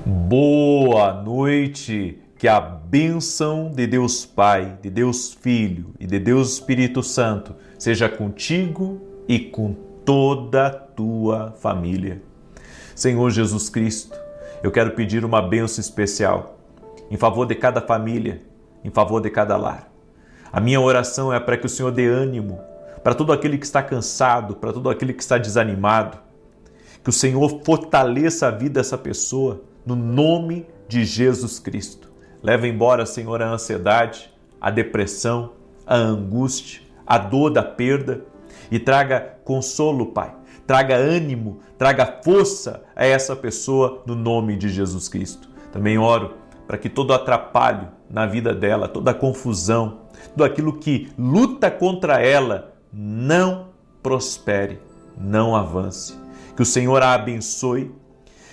Boa noite, que a bênção de Deus Pai, de Deus Filho e de Deus Espírito Santo seja contigo e com toda a tua família. Senhor Jesus Cristo, eu quero pedir uma bênção especial em favor de cada família, em favor de cada lar. A minha oração é para que o Senhor dê ânimo para todo aquele que está cansado, para todo aquele que está desanimado, que o Senhor fortaleça a vida dessa pessoa, no nome de Jesus Cristo. Leva embora, Senhor, a ansiedade, a depressão, a angústia, a dor da perda e traga consolo, Pai. Traga ânimo, traga força a essa pessoa no nome de Jesus Cristo. Também oro para que todo atrapalho na vida dela, toda confusão, tudo aquilo que luta contra ela não prospere, não avance. Que o Senhor a abençoe,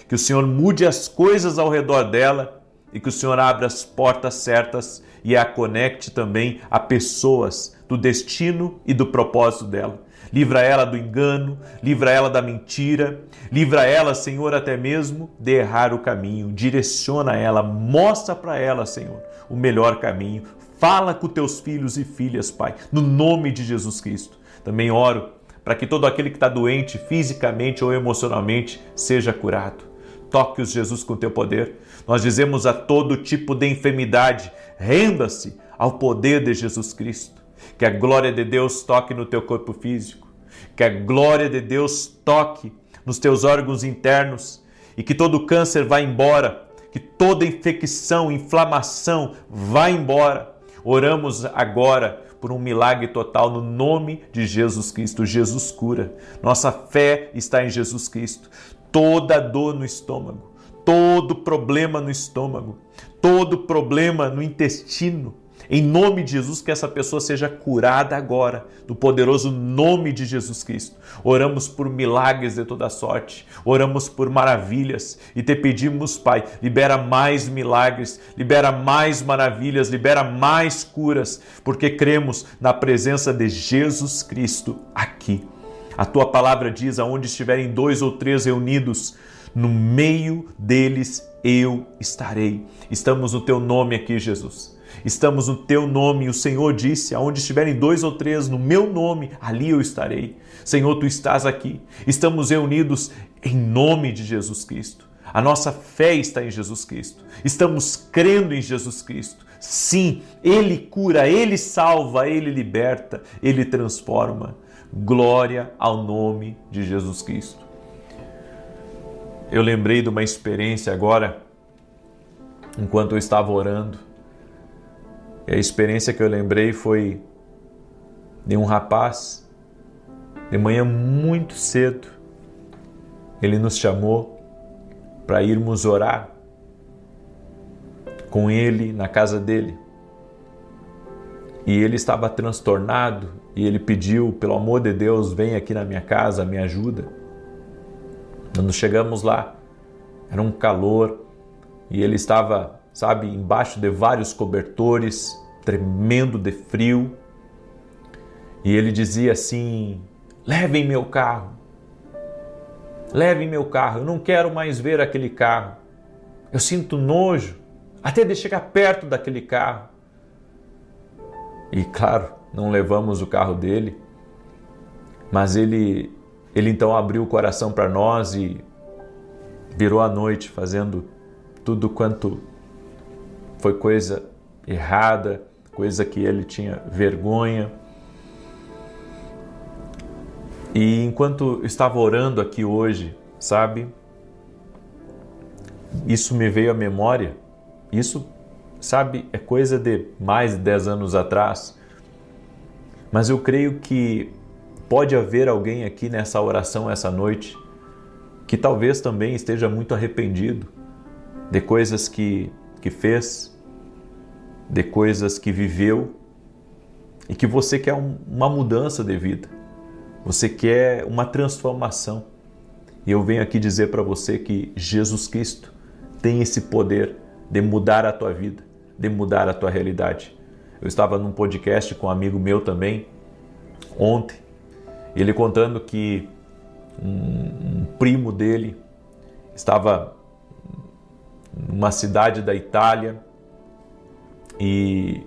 que o Senhor mude as coisas ao redor dela e que o Senhor abra as portas certas e a conecte também a pessoas do destino e do propósito dela. Livra ela do engano, livra ela da mentira, livra ela, Senhor, até mesmo de errar o caminho. Direciona ela, mostra para ela, Senhor, o melhor caminho. Fala com teus filhos e filhas, Pai, no nome de Jesus Cristo. Também oro para que todo aquele que está doente fisicamente ou emocionalmente seja curado. Toque-os, Jesus, com teu poder. Nós dizemos a todo tipo de enfermidade, renda-se ao poder de Jesus Cristo. Que a glória de Deus toque no teu corpo físico. Que a glória de Deus toque nos teus órgãos internos e que todo câncer vá embora, que toda infecção, inflamação vá embora. Oramos agora por um milagre total no nome de Jesus Cristo. Jesus cura. Nossa fé está em Jesus Cristo. Toda dor no estômago, todo problema no estômago, todo problema no intestino, em nome de Jesus, que essa pessoa seja curada agora, no poderoso nome de Jesus Cristo. Oramos por milagres de toda sorte, oramos por maravilhas e te pedimos, Pai, libera mais milagres, libera mais maravilhas, libera mais curas, porque cremos na presença de Jesus Cristo aqui. A tua palavra diz, aonde estiverem 2 ou 3 reunidos, no meio deles eu estarei. Estamos no teu nome aqui, Jesus. Estamos no teu nome. O Senhor disse, aonde estiverem 2 ou 3 no meu nome, ali eu estarei. Senhor, tu estás aqui. Estamos reunidos em nome de Jesus Cristo. A nossa fé está em Jesus Cristo. Estamos crendo em Jesus Cristo. Sim, Ele cura, Ele salva, Ele liberta, Ele transforma. Glória ao nome de Jesus Cristo. Eu lembrei de uma experiência agora, enquanto eu estava orando. E a experiência que eu lembrei foi de um rapaz, de manhã muito cedo, ele nos chamou para irmos orar com ele na casa dele. E ele estava transtornado e ele pediu, pelo amor de Deus, vem aqui na minha casa, me ajuda. Quando chegamos lá, era um calor e ele estava, embaixo de vários cobertores, tremendo de frio. E ele dizia assim, levem meu carro, eu não quero mais ver aquele carro. Eu sinto nojo até de chegar perto daquele carro. E claro, não levamos o carro dele, mas ele então abriu o coração para nós e virou a noite fazendo tudo quanto foi coisa errada, coisa que ele tinha vergonha. E enquanto estava orando aqui hoje, isso me veio à memória, isso é coisa de mais de 10 anos atrás, mas eu creio que pode haver alguém aqui nessa oração essa noite que talvez também esteja muito arrependido de coisas que fez, de coisas que viveu e que você quer uma mudança de vida, você quer uma transformação. E eu venho aqui dizer para você que Jesus Cristo tem esse poder de mudar a tua vida, de mudar a tua realidade. Eu estava num podcast com um amigo meu também, ontem, ele contando que um primo dele estava numa cidade da Itália e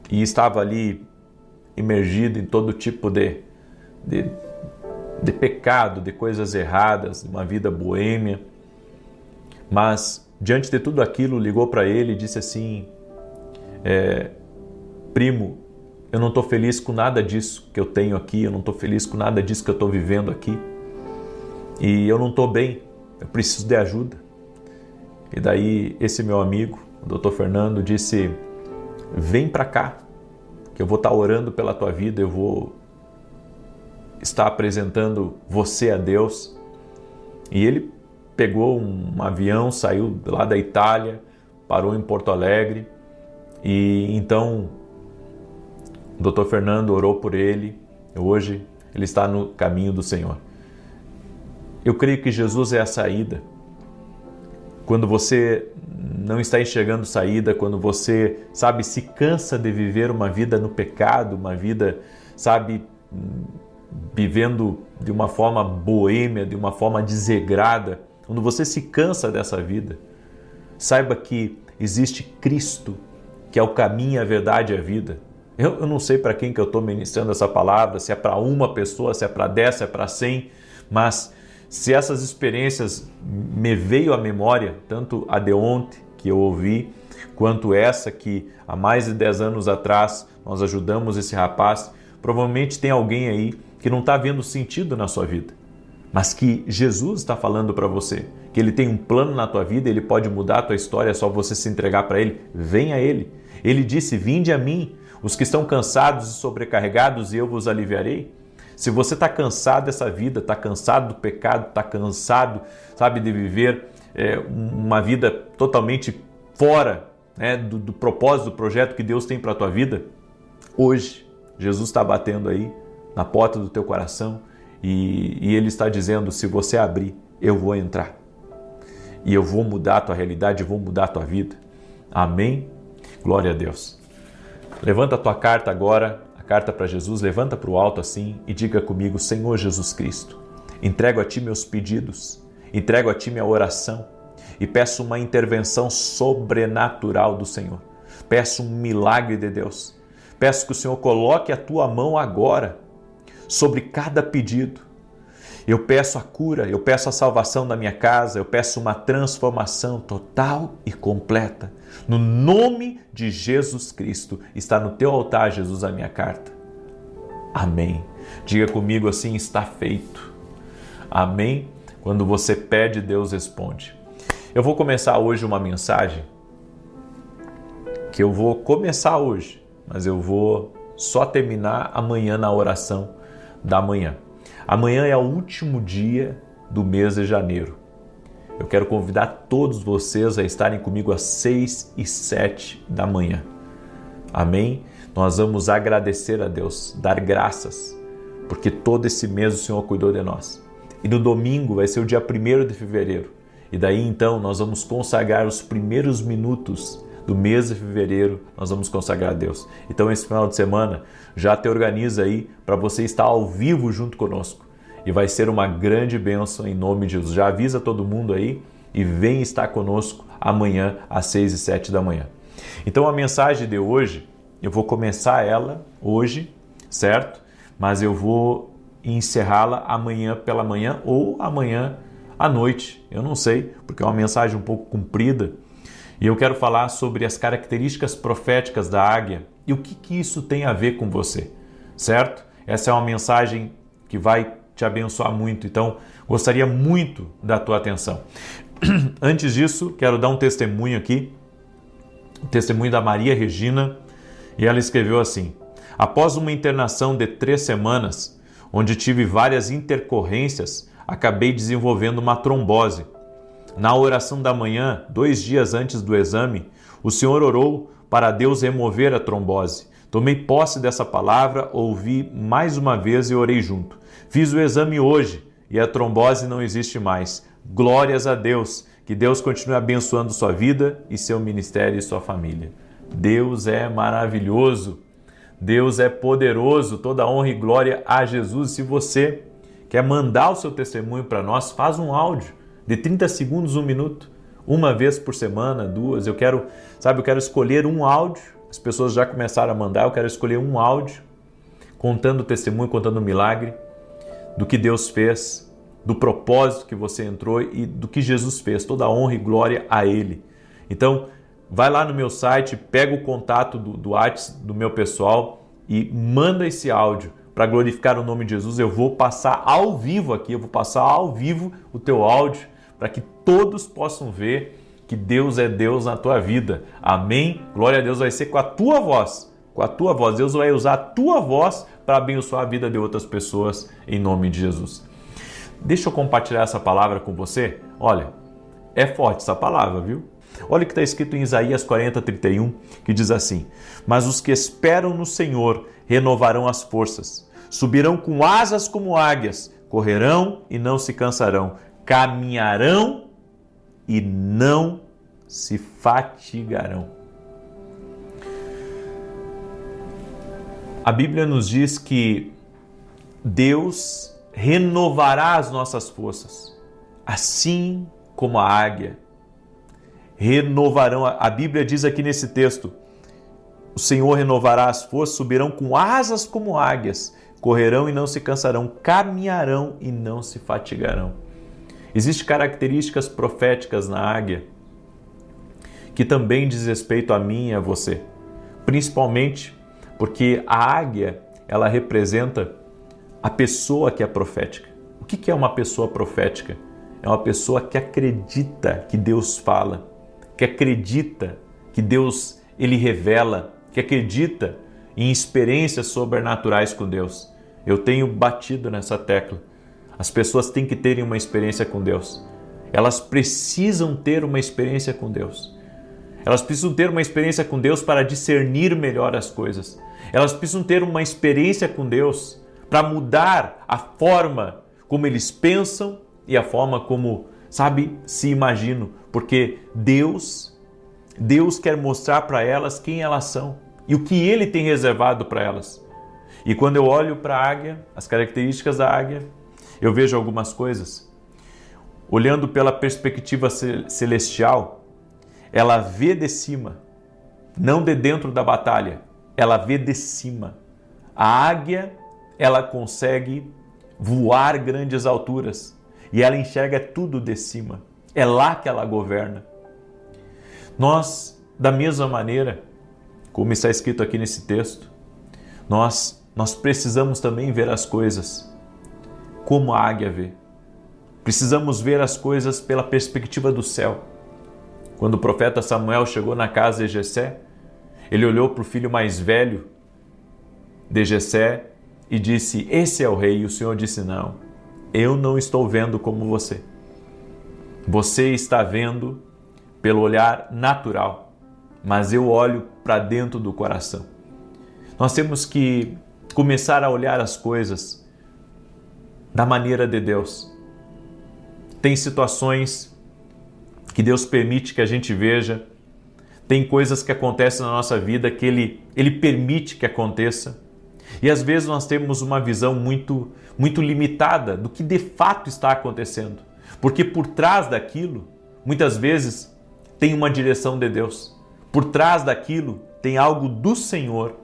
estava ali imergido em todo tipo de pecado, de coisas erradas, de uma vida boêmia. Mas, diante de tudo aquilo, ligou para ele e disse assim: primo, eu não estou feliz com nada disso que eu tenho aqui, eu não estou feliz com nada disso que eu estou vivendo aqui. E eu não estou bem, eu preciso de ajuda. E daí esse meu amigo, o Dr. Fernando, disse: vem para cá, que eu vou estar orando pela tua vida, eu vou estar apresentando você a Deus. E ele pegou um avião, saiu lá da Itália, parou em Porto Alegre e então o Dr. Fernando orou por ele. Hoje ele está no caminho do Senhor. Eu creio que Jesus é a saída. Quando você não está enxergando saída, quando você, se cansa de viver uma vida no pecado, uma vida, vivendo de uma forma boêmia, de uma forma desregrada, quando você se cansa dessa vida, saiba que existe Cristo, que é o caminho, a verdade e a vida. Eu não sei para quem que eu estou ministrando essa palavra, se é para uma pessoa, se é para 10, se é para 100, mas se essas experiências me veio à memória, tanto a de ontem que eu ouvi, quanto essa que há mais de 10 anos atrás nós ajudamos esse rapaz, provavelmente tem alguém aí que não está vendo sentido na sua vida, mas que Jesus está falando para você, que Ele tem um plano na tua vida, Ele pode mudar a tua história, é só você se entregar para Ele. Venha a Ele. Ele disse: vinde a mim, os que estão cansados e sobrecarregados, e eu vos aliviarei. Se você está cansado dessa vida, está cansado do pecado, está cansado, de viver uma vida totalmente fora, do propósito, do projeto que Deus tem para a tua vida, hoje Jesus está batendo aí na porta do teu coração e Ele está dizendo: se você abrir, eu vou entrar. E eu vou mudar a tua realidade, eu vou mudar a tua vida. Amém? Glória a Deus. Levanta a tua carta agora, a carta para Jesus, levanta para o alto assim e diga comigo: Senhor Jesus Cristo, entrego a Ti meus pedidos, entrego a Ti minha oração e peço uma intervenção sobrenatural do Senhor. Peço um milagre de Deus. Peço que o Senhor coloque a Tua mão agora sobre cada pedido. Eu peço a cura, eu peço a salvação da minha casa, eu peço uma transformação total e completa. No nome de Jesus Cristo, está no teu altar, Jesus, a minha carta. Amém. Diga comigo assim: está feito. Amém. Quando você pede, Deus responde. Eu vou começar hoje uma mensagem que eu vou começar hoje, mas eu vou só terminar amanhã na oração da manhã. Amanhã é o último dia do mês de janeiro. Eu quero convidar todos vocês a estarem comigo às 6 e 7 da manhã. Amém? Nós vamos agradecer a Deus, dar graças, porque todo esse mês o Senhor cuidou de nós. E no domingo vai ser o dia 1º de fevereiro. E daí então nós vamos consagrar os primeiros minutos do mês de fevereiro, nós vamos consagrar a Deus. Então esse final de semana já te organiza aí para você estar ao vivo junto conosco. E vai ser uma grande bênção em nome de Jesus. Já avisa todo mundo aí e vem estar conosco amanhã às 6 e 7 da manhã. Então a mensagem de hoje, eu vou começar ela hoje, certo? Mas eu vou encerrá-la amanhã pela manhã ou amanhã à noite. Eu não sei, porque é uma mensagem um pouco comprida. E eu quero falar sobre as características proféticas da águia e o que isso tem a ver com você, certo? Essa é uma mensagem que vai te abençoar muito, então gostaria muito da tua atenção. Antes disso, quero dar um testemunho aqui, o testemunho da Maria Regina, e ela escreveu assim: após uma internação de 3 semanas, onde tive várias intercorrências, acabei desenvolvendo uma trombose. Na oração da manhã, 2 dias antes do exame, o Senhor orou para Deus remover a trombose. Tomei posse dessa palavra, ouvi mais uma vez e orei junto. Fiz o exame hoje e a trombose não existe mais. Glórias a Deus, que Deus continue abençoando sua vida e seu ministério e sua família. Deus é maravilhoso, Deus é poderoso, toda honra e glória a Jesus. Se você quer mandar o seu testemunho para nós, faz um áudio de 30 segundos, 1 minuto. Uma vez por semana, duas, eu quero escolher um áudio. As pessoas já começaram a mandar, eu quero escolher um áudio contando o testemunho, contando o milagre do que Deus fez, do propósito que você entrou e do que Jesus fez, toda a honra e glória a Ele. Então, vai lá no meu site, pega o contato do WhatsApp do meu pessoal e manda esse áudio para glorificar o nome de Jesus. Eu vou passar ao vivo aqui, o teu áudio, para que todos possam ver que Deus é Deus na tua vida. Amém? Glória a Deus, vai ser com a tua voz. Com a tua voz. Deus vai usar a tua voz para abençoar a vida de outras pessoas em nome de Jesus. Deixa eu compartilhar essa palavra com você. Olha, é forte essa palavra, viu? Olha o que está escrito em Isaías 40:31, que diz assim: mas os que esperam no Senhor renovarão as forças, subirão com asas como águias, correrão e não se cansarão, caminharão e não se fatigarão. A Bíblia nos diz que Deus renovará as nossas forças, assim como a águia. Renovarão, a Bíblia diz aqui nesse texto, o Senhor renovará as forças, subirão com asas como águias, correrão e não se cansarão, caminharão e não se fatigarão. Existem características proféticas na águia que também diz respeito a mim e a você, principalmente porque a águia, ela representa a pessoa que é profética. O que é uma pessoa profética? É uma pessoa que acredita que Deus fala, que acredita que Deus ele revela, que acredita em experiências sobrenaturais com Deus. Eu tenho batido nessa tecla. As pessoas têm que terem uma experiência com Deus. Elas precisam ter uma experiência com Deus. Elas precisam ter uma experiência com Deus para discernir melhor as coisas. Elas precisam ter uma experiência com Deus para mudar a forma como eles pensam e a forma como, se imaginam. Porque Deus quer mostrar para elas quem elas são e o que Ele tem reservado para elas. E quando eu olho para a águia, as características da águia, eu vejo algumas coisas. Olhando pela perspectiva celestial, ela vê de cima, não de dentro da batalha, ela vê de cima. A águia, ela consegue voar grandes alturas e ela enxerga tudo de cima. É lá que ela governa. Nós, da mesma maneira, como está escrito aqui nesse texto, nós precisamos também ver as coisas como a águia vê. Precisamos ver as coisas pela perspectiva do céu. Quando o profeta Samuel chegou na casa de Jessé, ele olhou para o filho mais velho de Jessé e disse: esse é o rei. E o Senhor disse: não, eu não estou vendo como você. Você está vendo pelo olhar natural, mas eu olho para dentro do coração. Nós temos que começar a olhar as coisas da maneira de Deus. Tem situações que Deus permite que a gente veja, tem coisas que acontecem na nossa vida que Ele permite que aconteça. E às vezes nós temos uma visão muito limitada do que de fato está acontecendo. Porque por trás daquilo, muitas vezes, tem uma direção de Deus. Por trás daquilo tem algo do Senhor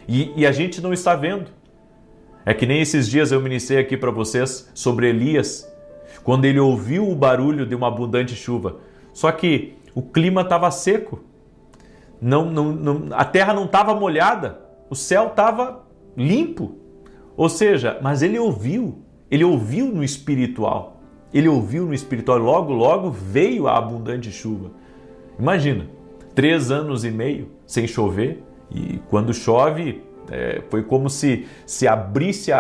e a gente não está vendo. É que nem esses dias eu ministrei aqui para vocês sobre Elias, quando ele ouviu o barulho de uma abundante chuva. Só que o clima estava seco, a terra não estava molhada, o céu estava limpo. Ou seja, mas ele ouviu no espiritual. Logo veio a abundante chuva. Imagina, 3 anos e meio sem chover, e quando chove, foi como se abrisse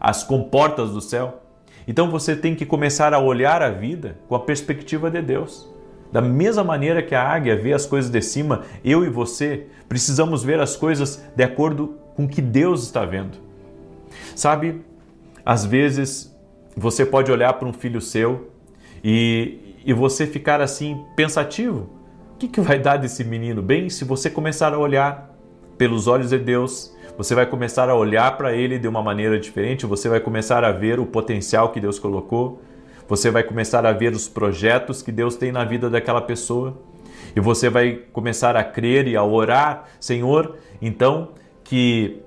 as comportas do céu. Então você tem que começar a olhar a vida com a perspectiva de Deus. Da mesma maneira que a águia vê as coisas de cima, eu e você precisamos ver as coisas de acordo com o que Deus está vendo. Sabe, às vezes você pode olhar para um filho seu e você ficar assim pensativo. O que vai dar desse menino? Bem, se você começar a olhar pelos olhos de Deus, você vai começar a olhar para ele de uma maneira diferente, você vai começar a ver o potencial que Deus colocou, você vai começar a ver os projetos que Deus tem na vida daquela pessoa. E você vai começar a crer e a orar, Senhor, então, que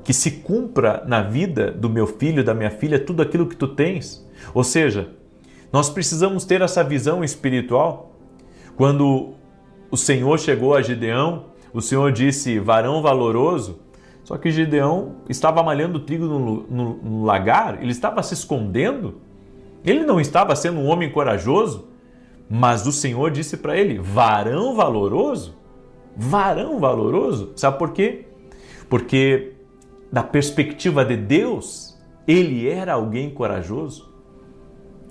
se cumpra na vida do meu filho, da minha filha, tudo aquilo que tu tens. Ou seja, nós precisamos ter essa visão espiritual. Quando o Senhor chegou a Gideão, o Senhor disse, varão valoroso, só que Gideão estava malhando trigo no lagar, ele estava se escondendo, ele não estava sendo um homem corajoso, mas o Senhor disse para ele, varão valoroso? Varão valoroso? Sabe por quê? Porque da perspectiva de Deus, ele era alguém corajoso.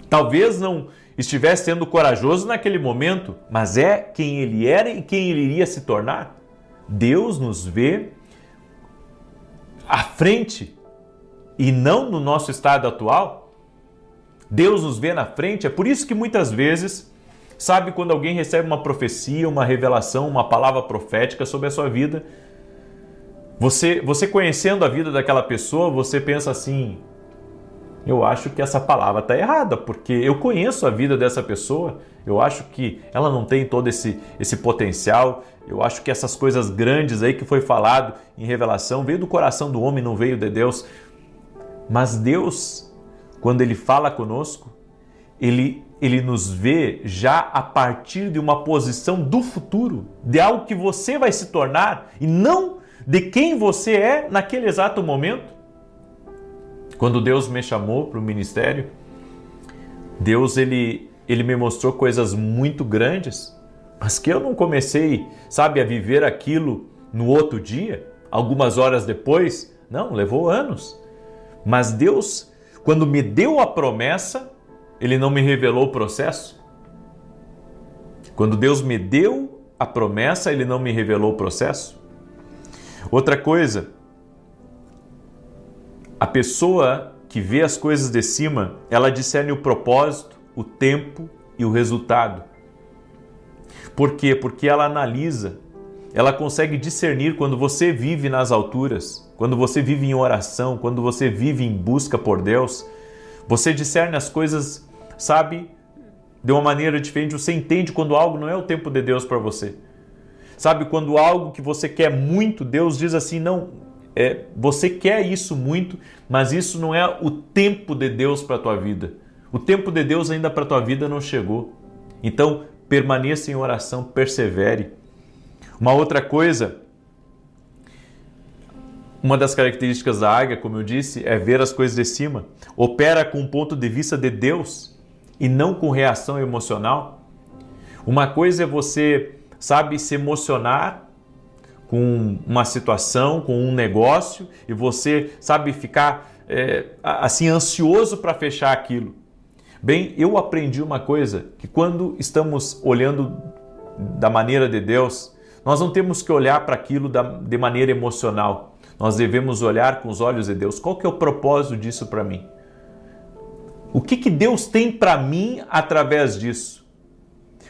Talvez não estivesse sendo corajoso naquele momento, mas é quem ele era e quem ele iria se tornar. Deus nos vê à frente e não no nosso estado atual. Deus nos vê na frente. É por isso que muitas vezes, sabe, quando alguém recebe uma profecia, uma revelação, uma palavra profética sobre a sua vida, você conhecendo a vida daquela pessoa, você pensa assim, eu acho que essa palavra está errada, porque eu conheço a vida dessa pessoa, eu acho que ela não tem todo esse potencial, eu acho que essas coisas grandes aí que foi falado em revelação, veio do coração do homem, não veio de Deus. Mas Deus, quando Ele fala conosco, Ele nos vê já a partir de uma posição do futuro, de algo que você vai se tornar e não de quem você é naquele exato momento. Quando Deus me chamou para o ministério, Deus ele me mostrou coisas muito grandes, mas que eu não comecei, sabe, a viver aquilo no outro dia, algumas horas depois. Não, levou anos. Mas Deus, quando me deu a promessa, Ele não me revelou o processo. Quando Deus me deu a promessa, Ele não me revelou o processo. Outra coisa, a pessoa que vê as coisas de cima, ela discerne o propósito, o tempo e o resultado. Por quê? Porque ela analisa, ela consegue discernir quando você vive nas alturas, quando você vive em oração, quando você vive em busca por Deus, você discerne as coisas, sabe, de uma maneira diferente, você entende quando algo não é o tempo de Deus para você. Sabe, quando algo que você quer muito, Deus diz assim, não, você quer isso muito, mas isso não é o tempo de Deus para a tua vida. O tempo de Deus ainda para a tua vida não chegou. Então, permaneça em oração, persevere. Uma outra coisa, uma das características da águia, como eu disse, é ver as coisas de cima. Opera com um ponto de vista de Deus e não com reação emocional. Uma coisa é você, sabe, se emocionar com uma situação, com um negócio, e você, sabe, ficar assim ansioso para fechar aquilo. Bem, eu aprendi uma coisa, que quando estamos olhando da maneira de Deus, nós não temos que olhar para aquilo de maneira emocional. Nós devemos olhar com os olhos de Deus. Qual que é o propósito disso para mim? O que Deus tem para mim através disso?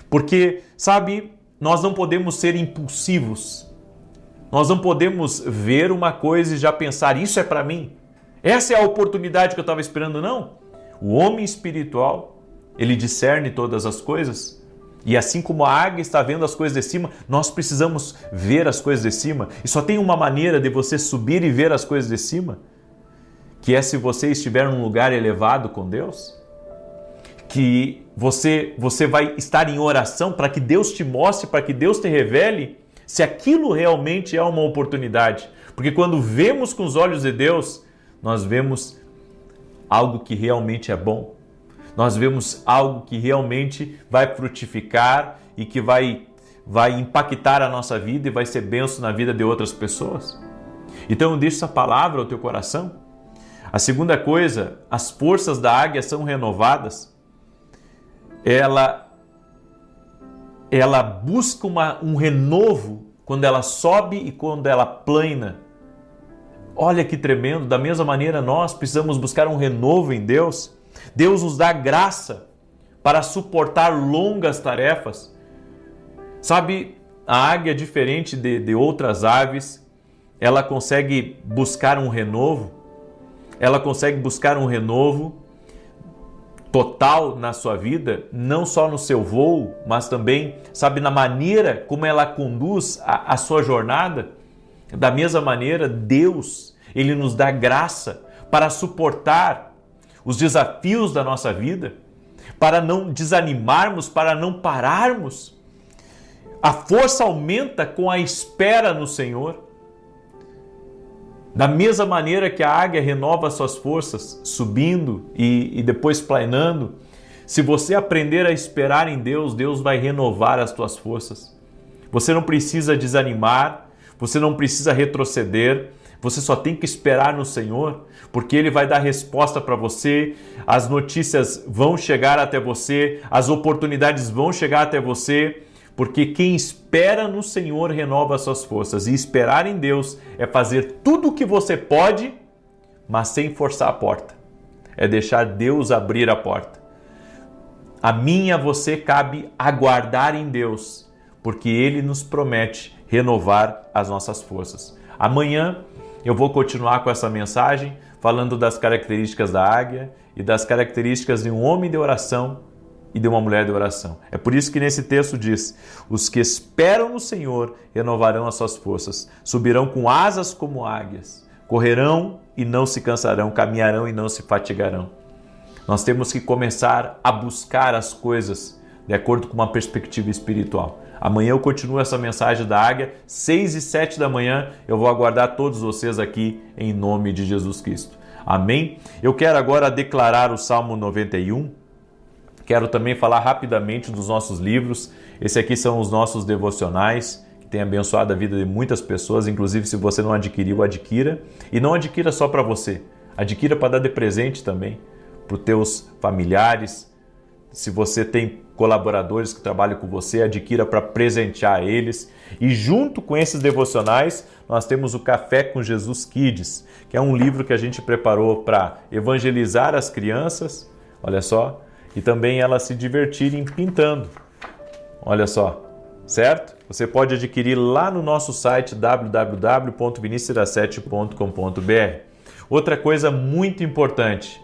Porque, sabe, nós não podemos ser impulsivos. Nós não podemos ver uma coisa e já pensar, isso é para mim. Essa é a oportunidade que eu estava esperando, não. O homem espiritual, ele discerne todas as coisas. E assim como a águia está vendo as coisas de cima, nós precisamos ver as coisas de cima. E só tem uma maneira de você subir e ver as coisas de cima, que é se você estiver num lugar elevado com Deus, que você vai estar em oração para que Deus te mostre, para que Deus te revele se aquilo realmente é uma oportunidade. Porque quando vemos com os olhos de Deus, nós vemos algo que realmente é bom. Nós vemos algo que realmente vai frutificar e que vai impactar a nossa vida e vai ser bênção na vida de outras pessoas. Então eu deixo essa palavra ao teu coração. A segunda coisa, as forças da águia são renovadas. Ela busca um renovo quando ela sobe e quando ela plana. Olha que tremendo, da mesma maneira nós precisamos buscar um renovo em Deus. Deus nos dá graça para suportar longas tarefas. Sabe, a águia, diferente de outras aves, ela consegue buscar um renovo. Ela consegue buscar um renovo total na sua vida, não só no seu voo, mas também, sabe, na maneira como ela conduz a sua jornada. Da mesma maneira, Deus, Ele nos dá graça para suportar os desafios da nossa vida, para não desanimarmos, para não pararmos. A força aumenta com a espera no Senhor. Da mesma maneira que a águia renova suas forças, subindo e depois planando, se você aprender a esperar em Deus, Deus vai renovar as tuas forças. Você não precisa desanimar, você não precisa retroceder, você só tem que esperar no Senhor, porque Ele vai dar resposta para você, as notícias vão chegar até você, as oportunidades vão chegar até você, porque quem espera no Senhor renova as suas forças. E esperar em Deus é fazer tudo o que você pode, mas sem forçar a porta. É deixar Deus abrir a porta. A mim e a você cabe aguardar em Deus, porque Ele nos promete renovar as nossas forças. Amanhã eu vou continuar com essa mensagem, falando das características da águia e das características de um homem de oração e de uma mulher de oração. É por isso que nesse texto diz: os que esperam no Senhor renovarão as suas forças, subirão com asas como águias, correrão e não se cansarão, caminharão e não se fatigarão. Nós temos que começar a buscar as coisas de acordo com uma perspectiva espiritual. Amanhã eu continuo essa mensagem da águia, 6 e 7 da manhã, eu vou aguardar todos vocês aqui em nome de Jesus Cristo. Amém? Eu quero agora declarar o Salmo 91, quero também falar rapidamente dos nossos livros. Esses aqui são os nossos devocionais, que têm abençoado a vida de muitas pessoas, inclusive se você não adquiriu, adquira. E não adquira só para você, adquira para dar de presente também, para os teus familiares. Se você tem colaboradores que trabalham com você, adquira para presentear eles. E junto com esses devocionais, nós temos o Café com Jesus Kids, que é um livro que a gente preparou para evangelizar as crianças, olha só, e também elas se divertirem pintando, olha só, certo? Você pode adquirir lá no nosso site www.vinicius17.com.br. Outra coisa muito importante,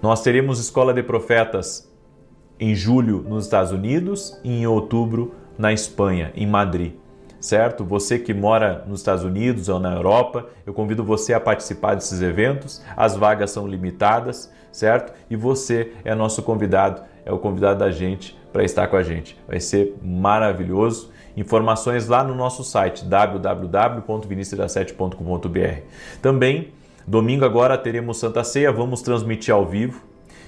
nós teremos Escola de Profetas em julho nos Estados Unidos e em outubro na Espanha, em Madrid, certo? Você que mora nos Estados Unidos ou na Europa, eu convido você a participar desses eventos, as vagas são limitadas, certo? E você é nosso convidado, é o convidado da gente para estar com a gente. Vai ser maravilhoso. Informações lá no nosso site www.vinicius17.com.br. Também, domingo agora teremos Santa Ceia, vamos transmitir ao vivo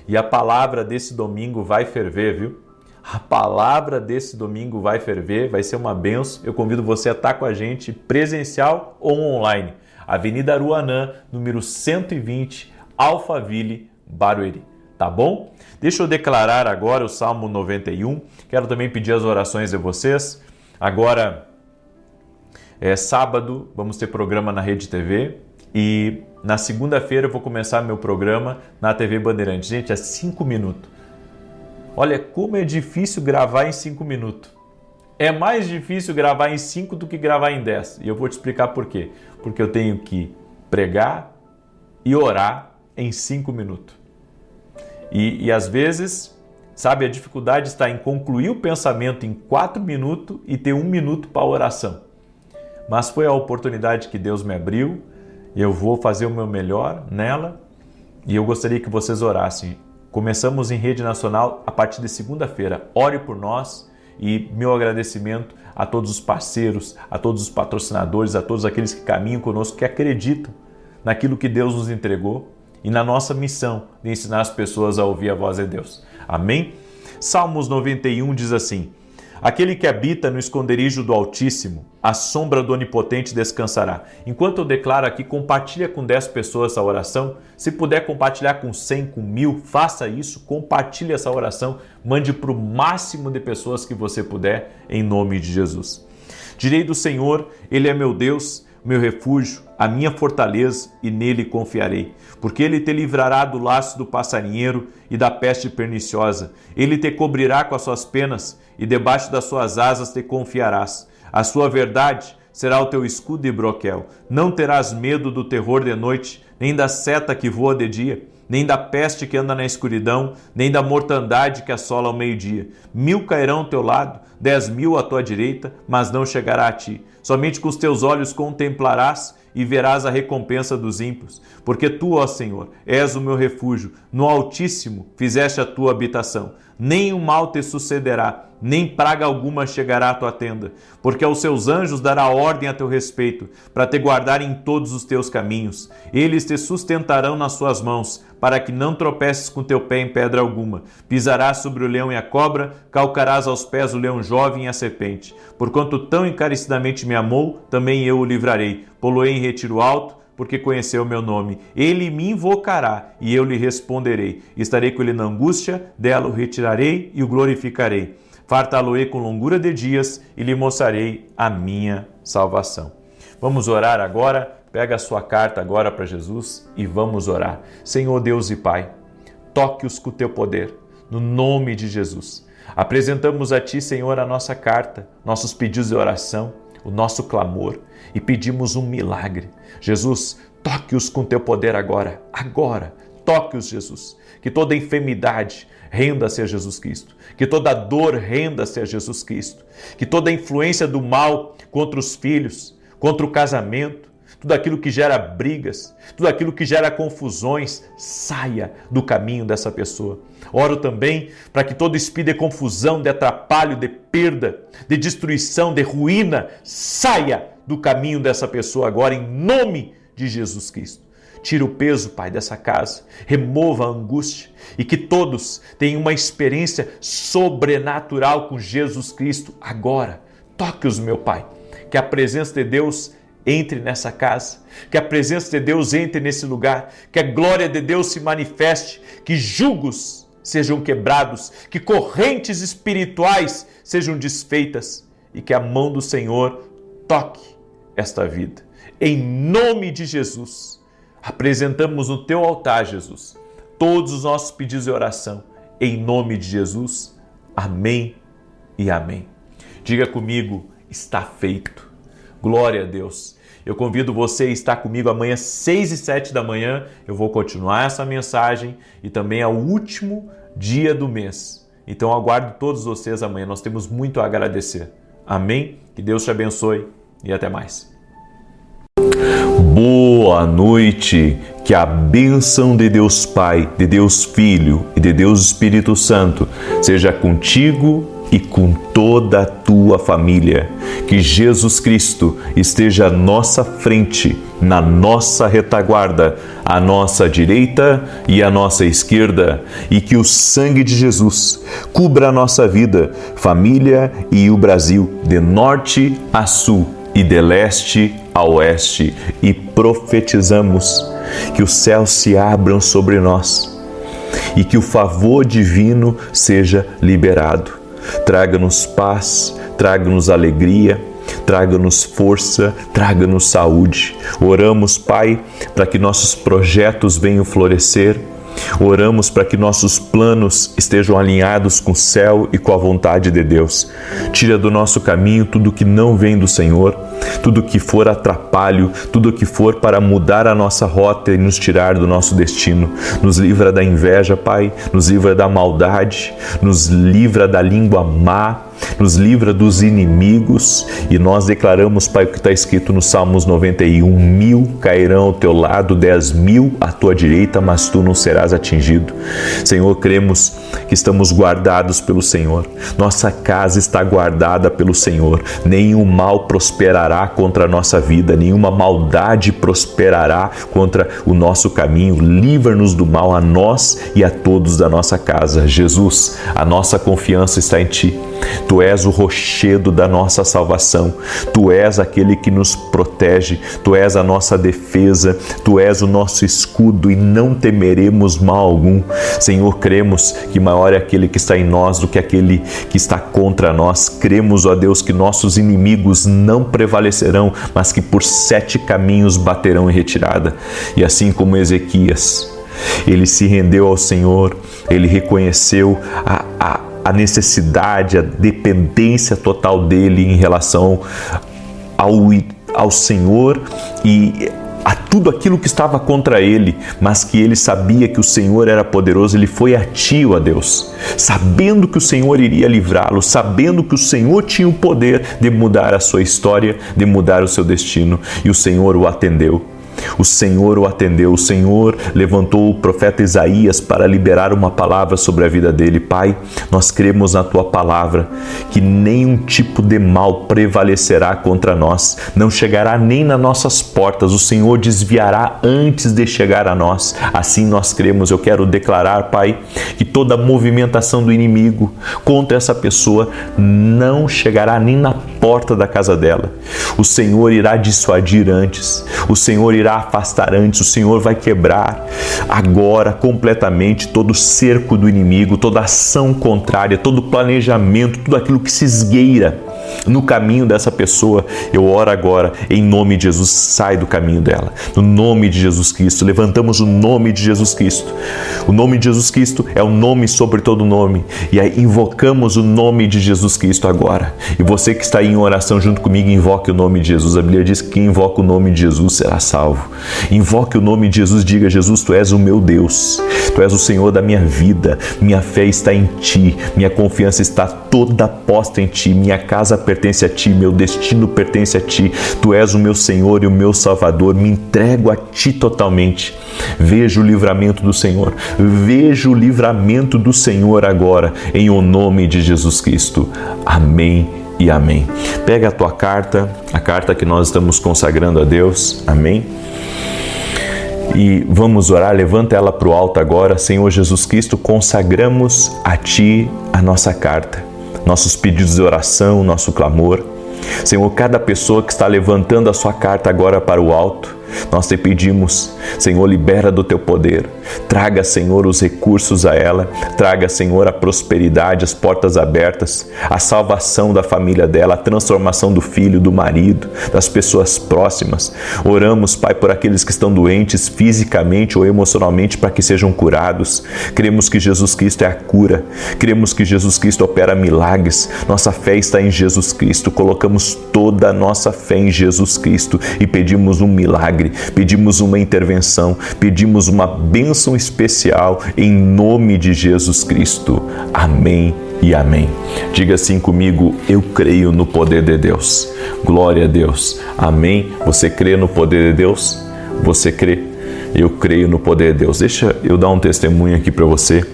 e a palavra desse domingo vai ferver, viu? A palavra desse domingo vai ferver, vai ser uma benção. Eu convido você a estar com a gente presencial ou online. Avenida Aruanã, número 120, Alphaville, Barueri. Tá bom? Deixa eu declarar agora o Salmo 91. Quero também pedir as orações de vocês. Agora é sábado, vamos ter programa na Rede TV. E na segunda-feira eu vou começar meu programa na TV Bandeirantes. Gente, é 5 minutos. Olha como é difícil gravar em 5 minutos. É mais difícil gravar em 5 do que gravar em 10. E eu vou te explicar por quê. Porque eu tenho que pregar e orar em 5 minutos. E às vezes, sabe, a dificuldade está em concluir o pensamento em 4 minutos e ter 1 minuto para a oração. Mas foi a oportunidade que Deus me abriu. Eu vou fazer o meu melhor nela e eu gostaria que vocês orassem. Começamos em rede nacional a partir de segunda-feira. Ore por nós e meu agradecimento a todos os parceiros, a todos os patrocinadores, a todos aqueles que caminham conosco, que acreditam naquilo que Deus nos entregou e na nossa missão de ensinar as pessoas a ouvir a voz de Deus. Amém? Salmos 91 diz assim: aquele que habita no esconderijo do Altíssimo, à sombra do Onipotente descansará. Enquanto eu declaro aqui, compartilha com 10 pessoas essa oração. Se puder compartilhar com 100, com 1000, faça isso. Compartilhe essa oração. Mande para o máximo de pessoas que você puder, em nome de Jesus. Direi do Senhor, Ele é meu Deus, meu refúgio, a minha fortaleza, e nele confiarei. Porque Ele te livrará do laço do passarinheiro e da peste perniciosa. Ele te cobrirá com as suas penas, e debaixo das suas asas te confiarás. A sua verdade será o teu escudo e broquel. Não terás medo do terror de noite, nem da seta que voa de dia, nem da peste que anda na escuridão, nem da mortandade que assola ao meio-dia. 1000 cairão ao teu lado, 10.000 à tua direita, mas não chegará a ti. Somente com os teus olhos contemplarás e verás a recompensa dos ímpios. Porque tu, ó Senhor, és o meu refúgio, no Altíssimo fizeste a tua habitação. Nem o mal te sucederá, nem praga alguma chegará à tua tenda, porque aos seus anjos dará ordem a teu respeito, para te guardarem em todos os teus caminhos. Eles te sustentarão nas suas mãos, para que não tropeces com teu pé em pedra alguma. Pisarás sobre o leão e a cobra, calcarás aos pés o leão jovem e a serpente. Porquanto tão encarecidamente me amou, também eu o livrarei. Pô-lo-ei em retiro alto, porque conheceu o meu nome. Ele me invocará e eu lhe responderei. Estarei com ele na angústia, dela o retirarei e o glorificarei. Fartá-lo-ei com longura de dias e lhe mostrarei a minha salvação. Vamos orar agora. Pega a sua carta agora para Jesus e vamos orar. Senhor Deus e Pai, toque-os com o teu poder, no nome de Jesus. Apresentamos a Ti, Senhor, a nossa carta, nossos pedidos de oração, o nosso clamor e pedimos um milagre. Jesus, toque-os com teu poder agora, toque-os, Jesus. Que toda enfermidade renda-se a Jesus Cristo, que toda dor renda-se a Jesus Cristo, que toda influência do mal contra os filhos, contra o casamento, tudo aquilo que gera brigas, tudo aquilo que gera confusões, saia do caminho dessa pessoa. Oro também para que todo espírito de confusão, de atrapalho, de perda, de destruição, de ruína, saia do caminho dessa pessoa agora, em nome de Jesus Cristo. Tira o peso, Pai, dessa casa, remova a angústia e que todos tenham uma experiência sobrenatural com Jesus Cristo agora. Toque-os, meu Pai, que a presença de Deus entre nessa casa, que a presença de Deus entre nesse lugar, que a glória de Deus se manifeste, que julgos sejam quebrados, que correntes espirituais sejam desfeitas e que a mão do Senhor toque esta vida. Em nome de Jesus, apresentamos no teu altar, Jesus, todos os nossos pedidos de oração. Em nome de Jesus, amém e amém. Diga comigo, está feito. Glória a Deus. Eu convido você a estar comigo amanhã, 6 e 7 da manhã. Eu vou continuar essa mensagem e também é o último dia do mês. Então aguardo todos vocês amanhã. Nós temos muito a agradecer. Amém? Que Deus te abençoe e até mais. Boa noite. Que a bênção de Deus Pai, de Deus Filho e de Deus Espírito Santo seja contigo e com toda a tua família. Que Jesus Cristo esteja à nossa frente, na nossa retaguarda, à nossa direita e à nossa esquerda, e que o sangue de Jesus cubra a nossa vida, família e o Brasil, de norte a sul e de leste a oeste, e profetizamos que os céus se abram sobre nós e que o favor divino seja liberado. Traga-nos paz, traga-nos alegria, traga-nos força, traga-nos saúde. Oramos, Pai, para que nossos projetos venham florescer. Oramos para que nossos planos estejam alinhados com o céu e com a vontade de Deus. Tira do nosso caminho tudo que não vem do Senhor, tudo que for atrapalho, tudo que for para mudar a nossa rota e nos tirar do nosso destino. Nos livra da inveja, Pai, nos livra da maldade, nos livra da língua má, nos livra dos inimigos, e nós declaramos, Pai, o que está escrito no Salmos 91, 1000 cairão ao teu lado, 10.000 à tua direita, mas tu não serás atingido. Senhor, cremos que estamos guardados pelo Senhor, nossa casa está guardada pelo Senhor, nenhum mal prosperará contra a nossa vida, nenhuma maldade prosperará contra o nosso caminho. Livra-nos do mal a nós e a todos da nossa casa. Jesus, a nossa confiança está em Ti. Tu és o rochedo da nossa salvação, Tu és aquele que nos protege, Tu és a nossa defesa, Tu és o nosso escudo e não temeremos mal algum. Senhor, cremos que maior é aquele que está em nós do que aquele que está contra nós. Cremos, ó Deus, que nossos inimigos não prevalecerão, mas que por 7 caminhos baterão em retirada. E assim como Ezequias, ele se rendeu ao Senhor, ele reconheceu a necessidade, a dependência total dele em relação ao Senhor, e a tudo aquilo que estava contra ele, mas que ele sabia que o Senhor era poderoso, ele foi a ti, ó Deus, sabendo que o Senhor iria livrá-lo, sabendo que o Senhor tinha o poder de mudar a sua história, de mudar o seu destino, e o Senhor o atendeu. O Senhor o atendeu, o Senhor levantou o profeta Isaías para liberar uma palavra sobre a vida dele. Pai, nós cremos na Tua palavra, que nenhum tipo de mal prevalecerá contra nós, não chegará nem nas nossas portas, o Senhor desviará antes de chegar a nós. Assim nós cremos. Eu quero declarar, Pai, que toda movimentação do inimigo contra essa pessoa não chegará nem na porta da casa dela. O Senhor irá dissuadir antes, o Senhor irá afastar antes, o Senhor vai quebrar agora completamente todo o cerco do inimigo, toda ação contrária, todo o planejamento, tudo aquilo que se esgueira no caminho dessa pessoa. Eu oro agora, em nome de Jesus, sai do caminho dela, no nome de Jesus Cristo. Levantamos o nome de Jesus Cristo. O nome de Jesus Cristo é o nome sobre todo nome, e aí invocamos o nome de Jesus Cristo agora. E você que está aí em oração junto comigo, invoque o nome de Jesus. A Bíblia diz que quem invoca o nome de Jesus será salvo. Invoque o nome de Jesus, diga: Jesus, Tu és o meu Deus, Tu és o Senhor da minha vida, minha fé está em Ti, minha confiança está toda posta em Ti, minha casa pertence a Ti, meu destino pertence a Ti, Tu és o meu Senhor e o meu Salvador, me entrego a Ti totalmente. Veja o livramento do Senhor, veja o livramento do Senhor agora, em o nome de Jesus Cristo. Amém e amém. Pega a tua carta, a carta que nós estamos consagrando a Deus, amém? E vamos orar, levanta ela para o alto agora. Senhor Jesus Cristo, consagramos a Ti a nossa carta, nossos pedidos de oração, nosso clamor. Senhor, cada pessoa que está levantando a sua carta agora para o alto, nós te pedimos, Senhor, libera do Teu poder, traga, Senhor, os recursos a ela, traga, Senhor, a prosperidade, as portas abertas, a salvação da família dela, a transformação do filho, do marido, das pessoas próximas. Oramos, Pai, por aqueles que estão doentes fisicamente ou emocionalmente, para que sejam curados. Cremos que Jesus Cristo é a cura, cremos que Jesus Cristo opera milagres, nossa fé está em Jesus Cristo, colocamos toda a nossa fé em Jesus Cristo e pedimos um milagre, pedimos uma intervenção, pedimos uma bênção especial em nome de Jesus Cristo. Amém e amém. Diga assim comigo: eu creio no poder de Deus. Glória a Deus. Amém. Você crê no poder de Deus? Você crê? Eu creio no poder de Deus. Deixa eu dar um testemunho aqui para você.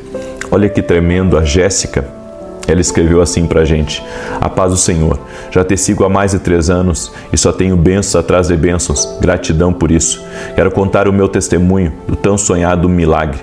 Olha que tremendo, a Jéssica. Ela escreveu assim pra gente: a paz do Senhor, já te sigo há mais de 3 anos e só tenho bênçãos atrás de bênçãos, gratidão por isso. Quero contar o meu testemunho do tão sonhado milagre,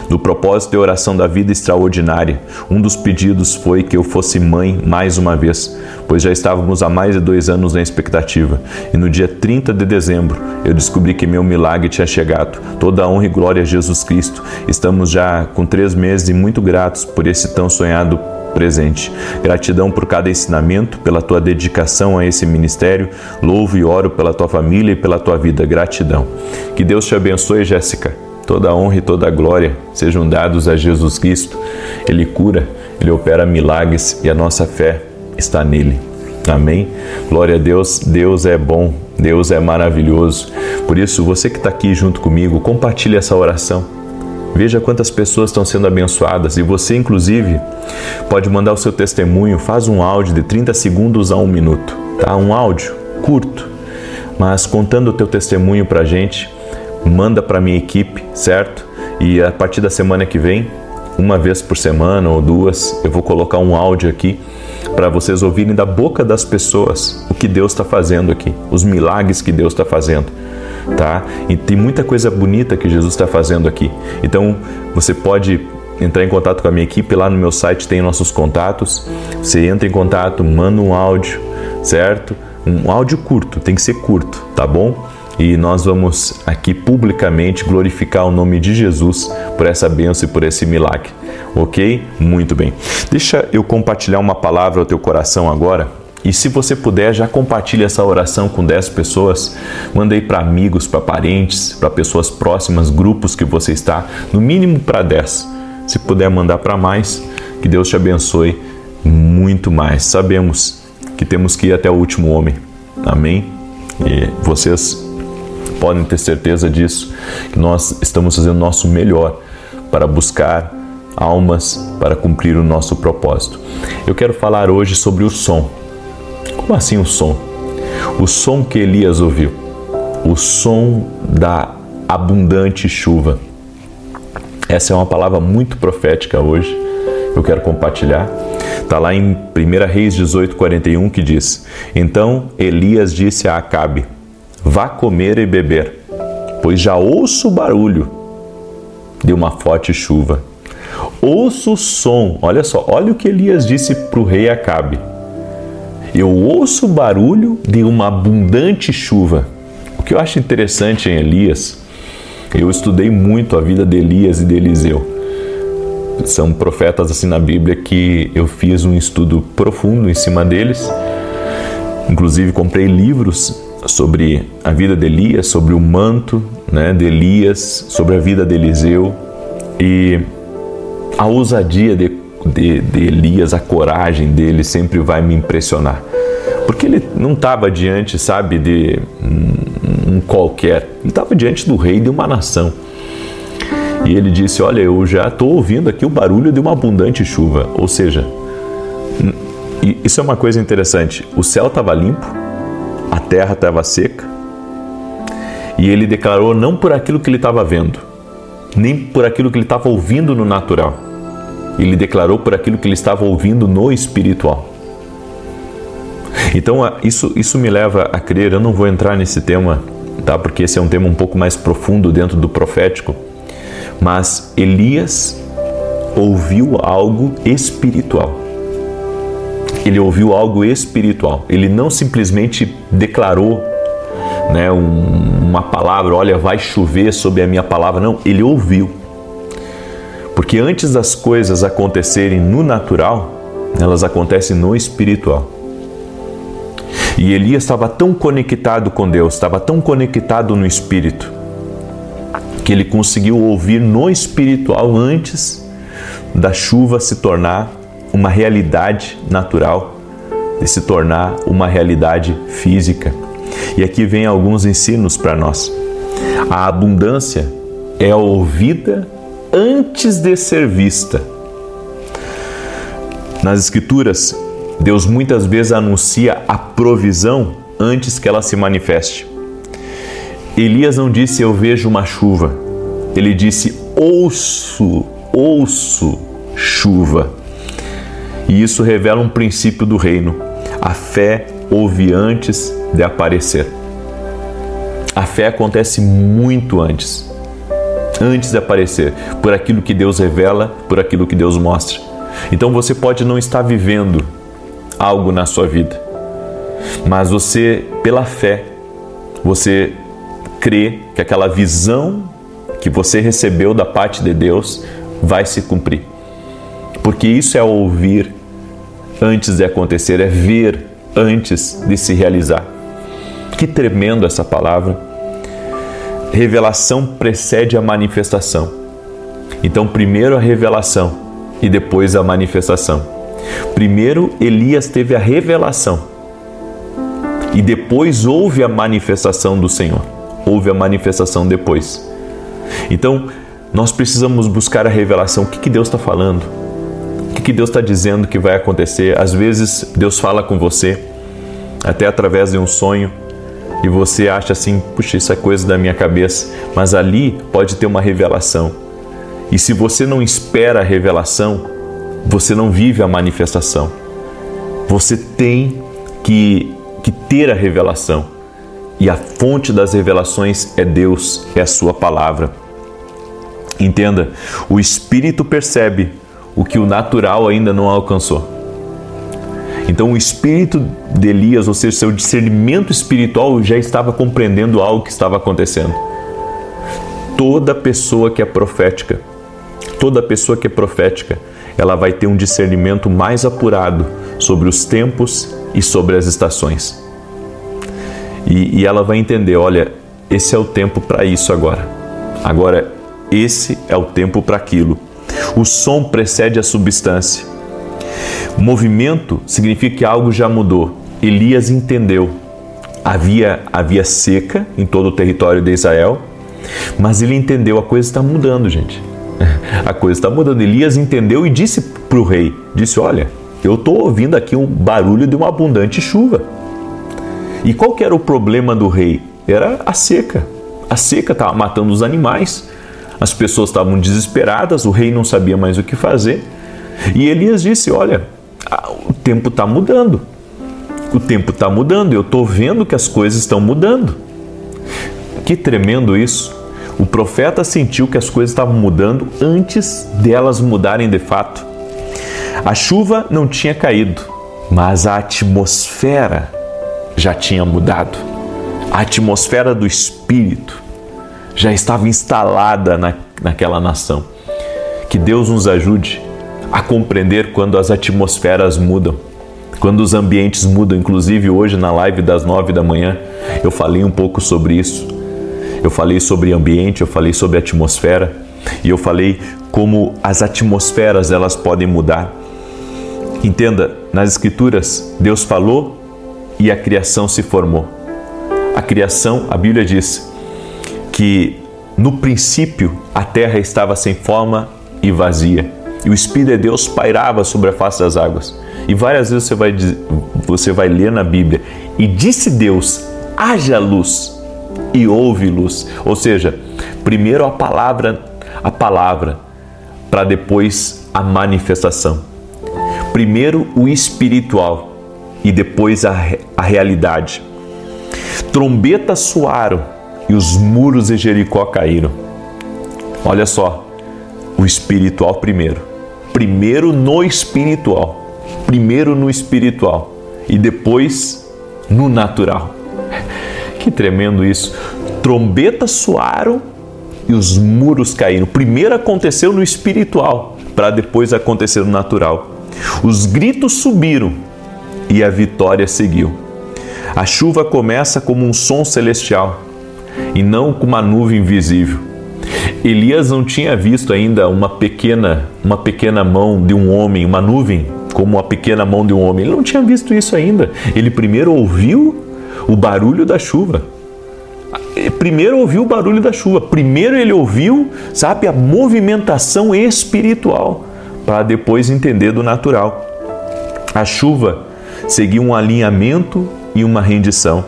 do propósito de oração da vida extraordinária. Um dos pedidos foi que eu fosse mãe mais uma vez, pois já estávamos há mais de 2 anos na expectativa. E no dia 30 de dezembro, eu descobri que meu milagre tinha chegado. Toda a honra e glória a Jesus Cristo. Estamos já com 3 meses e muito gratos por esse tão sonhado presente. Gratidão por cada ensinamento, pela tua dedicação a esse ministério. Louvo e oro pela tua família e pela tua vida. Gratidão. Que Deus te abençoe, Jéssica. Toda a honra e toda a glória sejam dados a Jesus Cristo. Ele cura, Ele opera milagres e a nossa fé está nele. Amém? Glória a Deus. Deus é bom, Deus é maravilhoso. Por isso, você que está aqui junto comigo, compartilhe essa oração. Veja quantas pessoas estão sendo abençoadas, e você, inclusive, pode mandar o seu testemunho. Faz um áudio de 30 segundos a 1 minuto, tá? Um áudio curto, mas contando o teu testemunho para a gente. Manda para a minha equipe, certo? E a partir da semana que vem, uma vez por semana ou 2, eu vou colocar um áudio aqui para vocês ouvirem da boca das pessoas o que Deus está fazendo aqui, os milagres que Deus está fazendo. Tá? E tem muita coisa bonita que Jesus está fazendo aqui. Então você pode entrar em contato com a minha equipe. Lá no meu site tem nossos contatos. Você entra em contato, manda um áudio, certo? Um áudio curto, tem que ser curto, tá bom? E nós vamos aqui publicamente glorificar o nome de Jesus por essa bênção e por esse milagre, ok? Muito bem. Deixa eu compartilhar uma palavra ao teu coração agora. E se você puder, já compartilhe essa oração com 10 pessoas. Manda aí para amigos, para parentes, para pessoas próximas, grupos que você está, no mínimo para 10. Se puder mandar para mais, que Deus te abençoe muito mais. Sabemos que temos que ir até o último homem. Amém? E vocês Podem ter certeza disso, que nós estamos fazendo o nosso melhor para buscar almas, para cumprir o nosso propósito. Eu quero falar hoje sobre o som. Como assim o som? O som que Elias ouviu, o som da abundante chuva. Essa é uma palavra muito profética hoje, eu quero compartilhar. Está lá em 1 Reis 18:41 que diz: Então Elias disse a Acabe: Vá comer e beber, pois já ouço o barulho de uma forte chuva. Ouço o som, olha só, olha o que Elias disse para o rei Acabe. Eu ouço o barulho de uma abundante chuva. O que eu acho interessante em Elias, eu estudei muito a vida de Elias e de Eliseu. São profetas assim na Bíblia que eu fiz um estudo profundo em cima deles. Inclusive comprei livros sobre a vida de Elias, sobre o manto, de Elias, sobre a vida de Eliseu. E a ousadia de Elias, a coragem dele sempre vai me impressionar. Porque ele não estava diante, de um qualquer. Ele estava diante do rei de uma nação. E ele disse: olha, eu já estou ouvindo aqui o barulho de uma abundante chuva. Ou seja, isso é uma coisa interessante. O céu estava limpo, a terra estava seca. E ele declarou não por aquilo que ele estava vendo, nem por aquilo que ele estava ouvindo no natural. Ele declarou por aquilo que ele estava ouvindo no espiritual. Então, isso me leva a crer, eu não vou entrar nesse tema, porque esse é um tema um pouco mais profundo dentro do profético, mas Elias ouviu algo espiritual. Ele ouviu algo espiritual. Ele não simplesmente declarou uma palavra, olha, vai chover sobre a minha palavra. Não, ele ouviu. Porque antes das coisas acontecerem no natural, elas acontecem no espiritual. E Elias estava tão conectado com Deus, estava tão conectado no Espírito, que ele conseguiu ouvir no espiritual antes da chuva se tornar uma realidade natural, de se tornar uma realidade física. E aqui vem alguns ensinos para nós. A abundância é ouvida antes de ser vista. Nas Escrituras, Deus muitas vezes anuncia a provisão antes que ela se manifeste. Elias não disse eu vejo uma chuva, ele disse ouço chuva. E isso revela um princípio do reino. A fé ouve antes de aparecer. A fé acontece muito antes de aparecer, por aquilo que Deus revela, por aquilo que Deus mostra. Então você pode não estar vivendo algo na sua vida, mas você, pela fé, você crê que aquela visão que você recebeu da parte de Deus vai se cumprir. Porque isso é ouvir antes de acontecer, é ver antes de se realizar. Que tremendo essa palavra. Revelação precede a manifestação. Então, primeiro a revelação e depois a manifestação. Primeiro, Elias teve a revelação e depois houve a manifestação do Senhor. Houve a manifestação depois. Então, nós precisamos buscar a revelação. O que Deus está falando? O que Deus está dizendo que vai acontecer? Às vezes, Deus fala com você, até através de um sonho, e você acha assim, puxa, isso é coisa da minha cabeça. Mas ali pode ter uma revelação. E se você não espera a revelação, você não vive a manifestação. Você tem que ter a revelação. E a fonte das revelações é Deus, é a sua palavra. Entenda, o Espírito percebe o que o natural ainda não alcançou. Então o espírito de Elias, ou seja, seu discernimento espiritual já estava compreendendo algo que estava acontecendo. Toda pessoa que é profética, ela vai ter um discernimento mais apurado sobre os tempos e sobre as estações. E ela vai entender, olha, esse é o tempo para isso agora. Agora, esse é o tempo para aquilo. O som precede a substância. Movimento significa que algo já mudou. Elias entendeu. Havia seca em todo o território de Israel, mas ele entendeu, a coisa está mudando, gente. A coisa está mudando. Elias entendeu e disse para o rei, olha, eu estou ouvindo aqui um barulho de uma abundante chuva. E qual que era o problema do rei? Era a seca. A seca estava matando os animais, as pessoas estavam desesperadas, o rei não sabia mais o que fazer. E Elias disse, olha, o tempo está mudando. O tempo está mudando, eu estou vendo que as coisas estão mudando. Que tremendo isso. O profeta sentiu que as coisas estavam mudando antes delas mudarem de fato. A chuva não tinha caído, mas a atmosfera já tinha mudado. A atmosfera do Espírito já estava instalada naquela nação. Que Deus nos ajude a compreender quando as atmosferas mudam, quando os ambientes mudam. Inclusive hoje na live das 9 da manhã eu falei um pouco sobre isso. Eu falei sobre ambiente, eu falei sobre atmosfera e eu falei como as atmosferas elas podem mudar. Entenda, nas Escrituras Deus falou e a criação se formou. A criação, a Bíblia diz que no princípio a terra estava sem forma e vazia e o Espírito de Deus pairava sobre a face das águas. E várias vezes você vai ler na Bíblia, e disse Deus, haja luz, e houve luz. Ou seja, primeiro a palavra, para depois a manifestação. Primeiro o espiritual e depois a realidade. Trombetas soaram e os muros de Jericó caíram. Olha só, o espiritual primeiro. Primeiro no espiritual. Primeiro no espiritual e depois no natural. Que tremendo isso. Trombetas soaram e os muros caíram. Primeiro aconteceu no espiritual, para depois acontecer no natural. Os gritos subiram e a vitória seguiu. A chuva começa como um som celestial e não com uma nuvem visível. Elias não tinha visto ainda uma pequena mão de um homem, uma nuvem como a pequena mão de um homem. Ele não tinha visto isso ainda. Ele primeiro ouviu o barulho da chuva. Primeiro ele ouviu, a movimentação espiritual, para depois entender do natural. A chuva seguiu um alinhamento e uma rendição.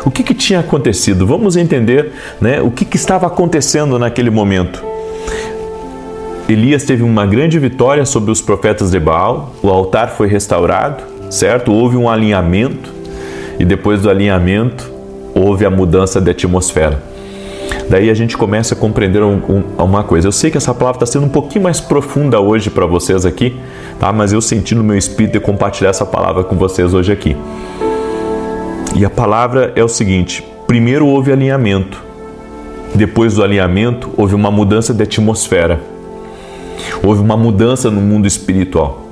O que tinha acontecido? Vamos entender, o que estava acontecendo naquele momento. Elias teve uma grande vitória sobre os profetas de Baal, o altar foi restaurado, certo? Houve um alinhamento e depois do alinhamento houve a mudança de atmosfera. Daí a gente começa a compreender uma coisa. Eu sei que essa palavra está sendo um pouquinho mais profunda hoje para vocês aqui, tá? Mas eu senti no meu espírito de compartilhar essa palavra com vocês hoje aqui. E a palavra é o seguinte: primeiro houve alinhamento, depois do alinhamento houve uma mudança de atmosfera. Houve uma mudança no mundo espiritual.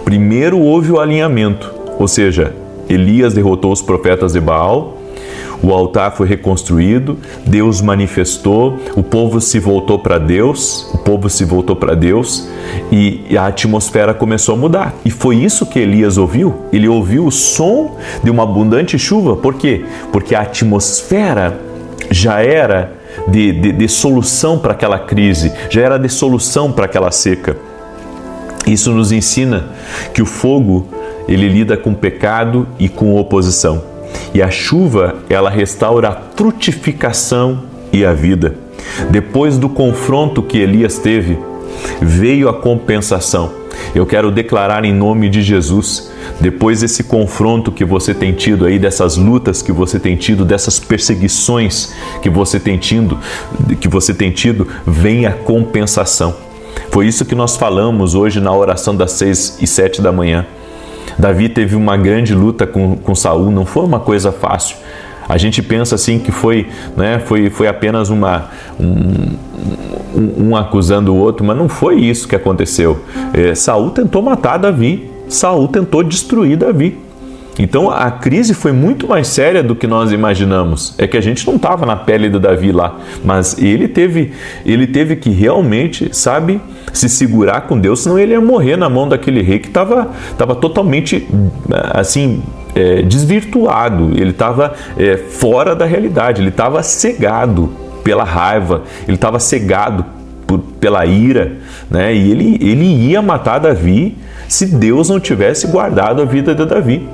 Primeiro houve o alinhamento, ou seja, Elias derrotou os profetas de Baal, o altar foi reconstruído, Deus manifestou, o povo se voltou para Deus, e a atmosfera começou a mudar. E foi isso que Elias ouviu. Ele ouviu o som de uma abundante chuva. Por quê? Porque a atmosfera já era de solução para aquela crise, já era de solução para aquela seca. Isso nos ensina que o fogo, ele lida com pecado e com oposição. E a chuva, ela restaura a frutificação e a vida. Depois do confronto que Elias teve, veio a compensação. Eu quero declarar em nome de Jesus, depois desse confronto que você tem tido aí, dessas lutas que você tem tido, dessas perseguições que você tem tido, vem a compensação. Foi isso que nós falamos hoje na oração das 6 e 7 da manhã. Davi teve uma grande luta com Saul, não foi uma coisa fácil. A gente pensa assim que foi apenas um acusando o outro, mas não foi isso que aconteceu. Saul tentou matar Davi, Saul tentou destruir Davi. Então a crise foi muito mais séria do que nós imaginamos. É que a gente não estava na pele do Davi lá, mas ele teve que realmente, se segurar com Deus, senão ele ia morrer na mão daquele rei que estava totalmente assim desvirtuado, ele estava fora da realidade, ele estava cegado pela raiva, ele estava cegado pela ira, né? E ele ia matar Davi se Deus não tivesse guardado a vida de Davi.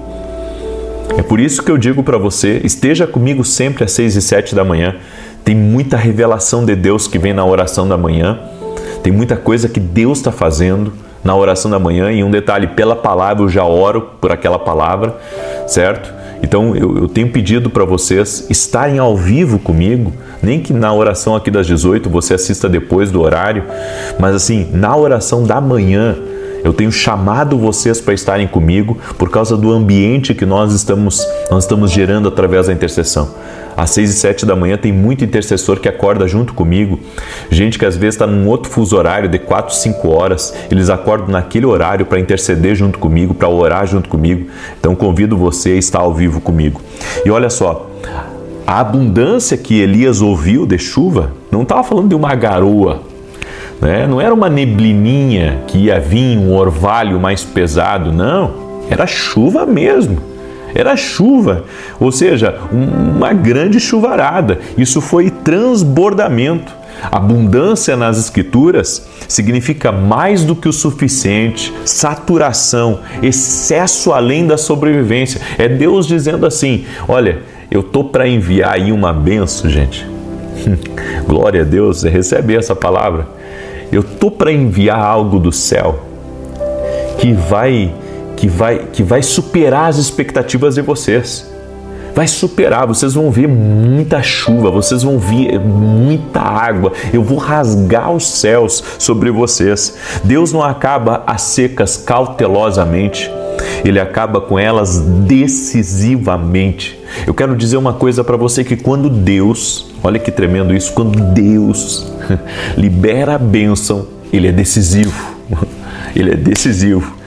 É por isso que eu digo para você, esteja comigo sempre às 6 e 7 da manhã. Tem muita revelação de Deus que vem na oração da manhã. Tem muita coisa que Deus está fazendo na oração da manhã. E um detalhe, pela palavra eu já oro por aquela palavra, certo? Então eu tenho pedido para vocês estarem ao vivo comigo, nem que na oração aqui das 18 você assista depois do horário, mas assim, na oração da manhã, eu tenho chamado vocês para estarem comigo por causa do ambiente que nós estamos gerando através da intercessão. Às 6 e 7 da manhã tem muito intercessor que acorda junto comigo, gente que às vezes está num outro fuso horário de 4, 5 horas, eles acordam naquele horário para interceder junto comigo, para orar junto comigo. Então convido você a estar ao vivo comigo. E olha só, a abundância que Elias ouviu de chuva não estava falando de uma garoa, né? Não era uma neblininha que ia vir, um orvalho mais pesado, não, era chuva mesmo. Era chuva, ou seja, uma grande chuvarada. Isso foi transbordamento. Abundância nas Escrituras significa mais do que o suficiente, saturação, excesso além da sobrevivência. É Deus dizendo assim, olha, eu estou para enviar aí uma bênção, gente. Glória a Deus, você recebe essa palavra. Eu estou para enviar algo do céu que vai superar as expectativas de vocês. Vai superar, vocês vão ver muita chuva, vocês vão ver muita água. Eu vou rasgar os céus sobre vocês. Deus não acaba as secas cautelosamente, Ele acaba com elas decisivamente. Eu quero dizer uma coisa para você, que quando Deus, olha que tremendo isso, quando Deus libera a bênção, Ele é decisivo. Ele é decisivo.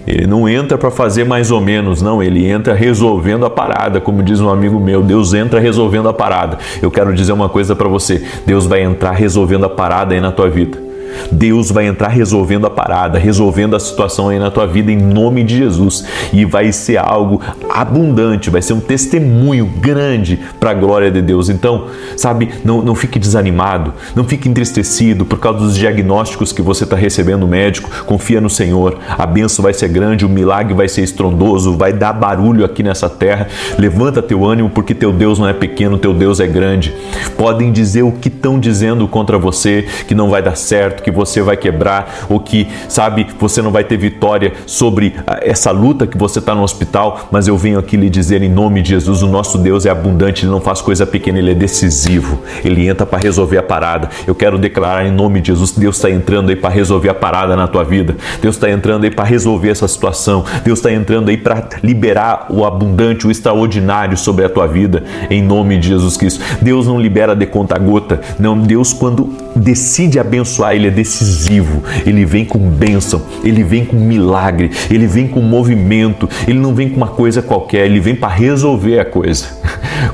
Ele não entra para fazer mais ou menos, não, ele entra resolvendo a parada, como diz um amigo meu, Deus entra resolvendo a parada. Eu quero dizer uma coisa para você, Deus vai entrar resolvendo a parada aí na tua vida. Deus vai entrar resolvendo a parada, resolvendo a situação aí na tua vida em nome de Jesus. E vai ser algo abundante, vai ser um testemunho grande para a glória de Deus. Então, sabe, não fique desanimado, não fique entristecido por causa dos diagnósticos que você está recebendo médico. Confia no Senhor, a bênção vai ser grande, o milagre vai ser estrondoso, vai dar barulho aqui nessa terra. Levanta teu ânimo, porque teu Deus não é pequeno, teu Deus é grande. Podem dizer o que estão dizendo contra você, que não vai dar certo, que você vai quebrar, ou que, sabe, você não vai ter vitória sobre essa luta que você está no hospital, mas eu venho aqui lhe dizer em nome de Jesus, o nosso Deus é abundante, Ele não faz coisa pequena, Ele é decisivo, Ele entra para resolver a parada. Eu quero declarar em nome de Jesus, Deus está entrando aí para resolver a parada na tua vida, Deus está entrando aí para resolver essa situação, Deus está entrando aí para liberar o abundante, o extraordinário sobre a tua vida, em nome de Jesus Cristo. Deus não libera de conta-gota, não, Deus quando decide abençoar, Ele é decisivo, Ele vem com bênção, Ele vem com milagre, Ele vem com movimento, Ele não vem com uma coisa qualquer, Ele vem para resolver a coisa.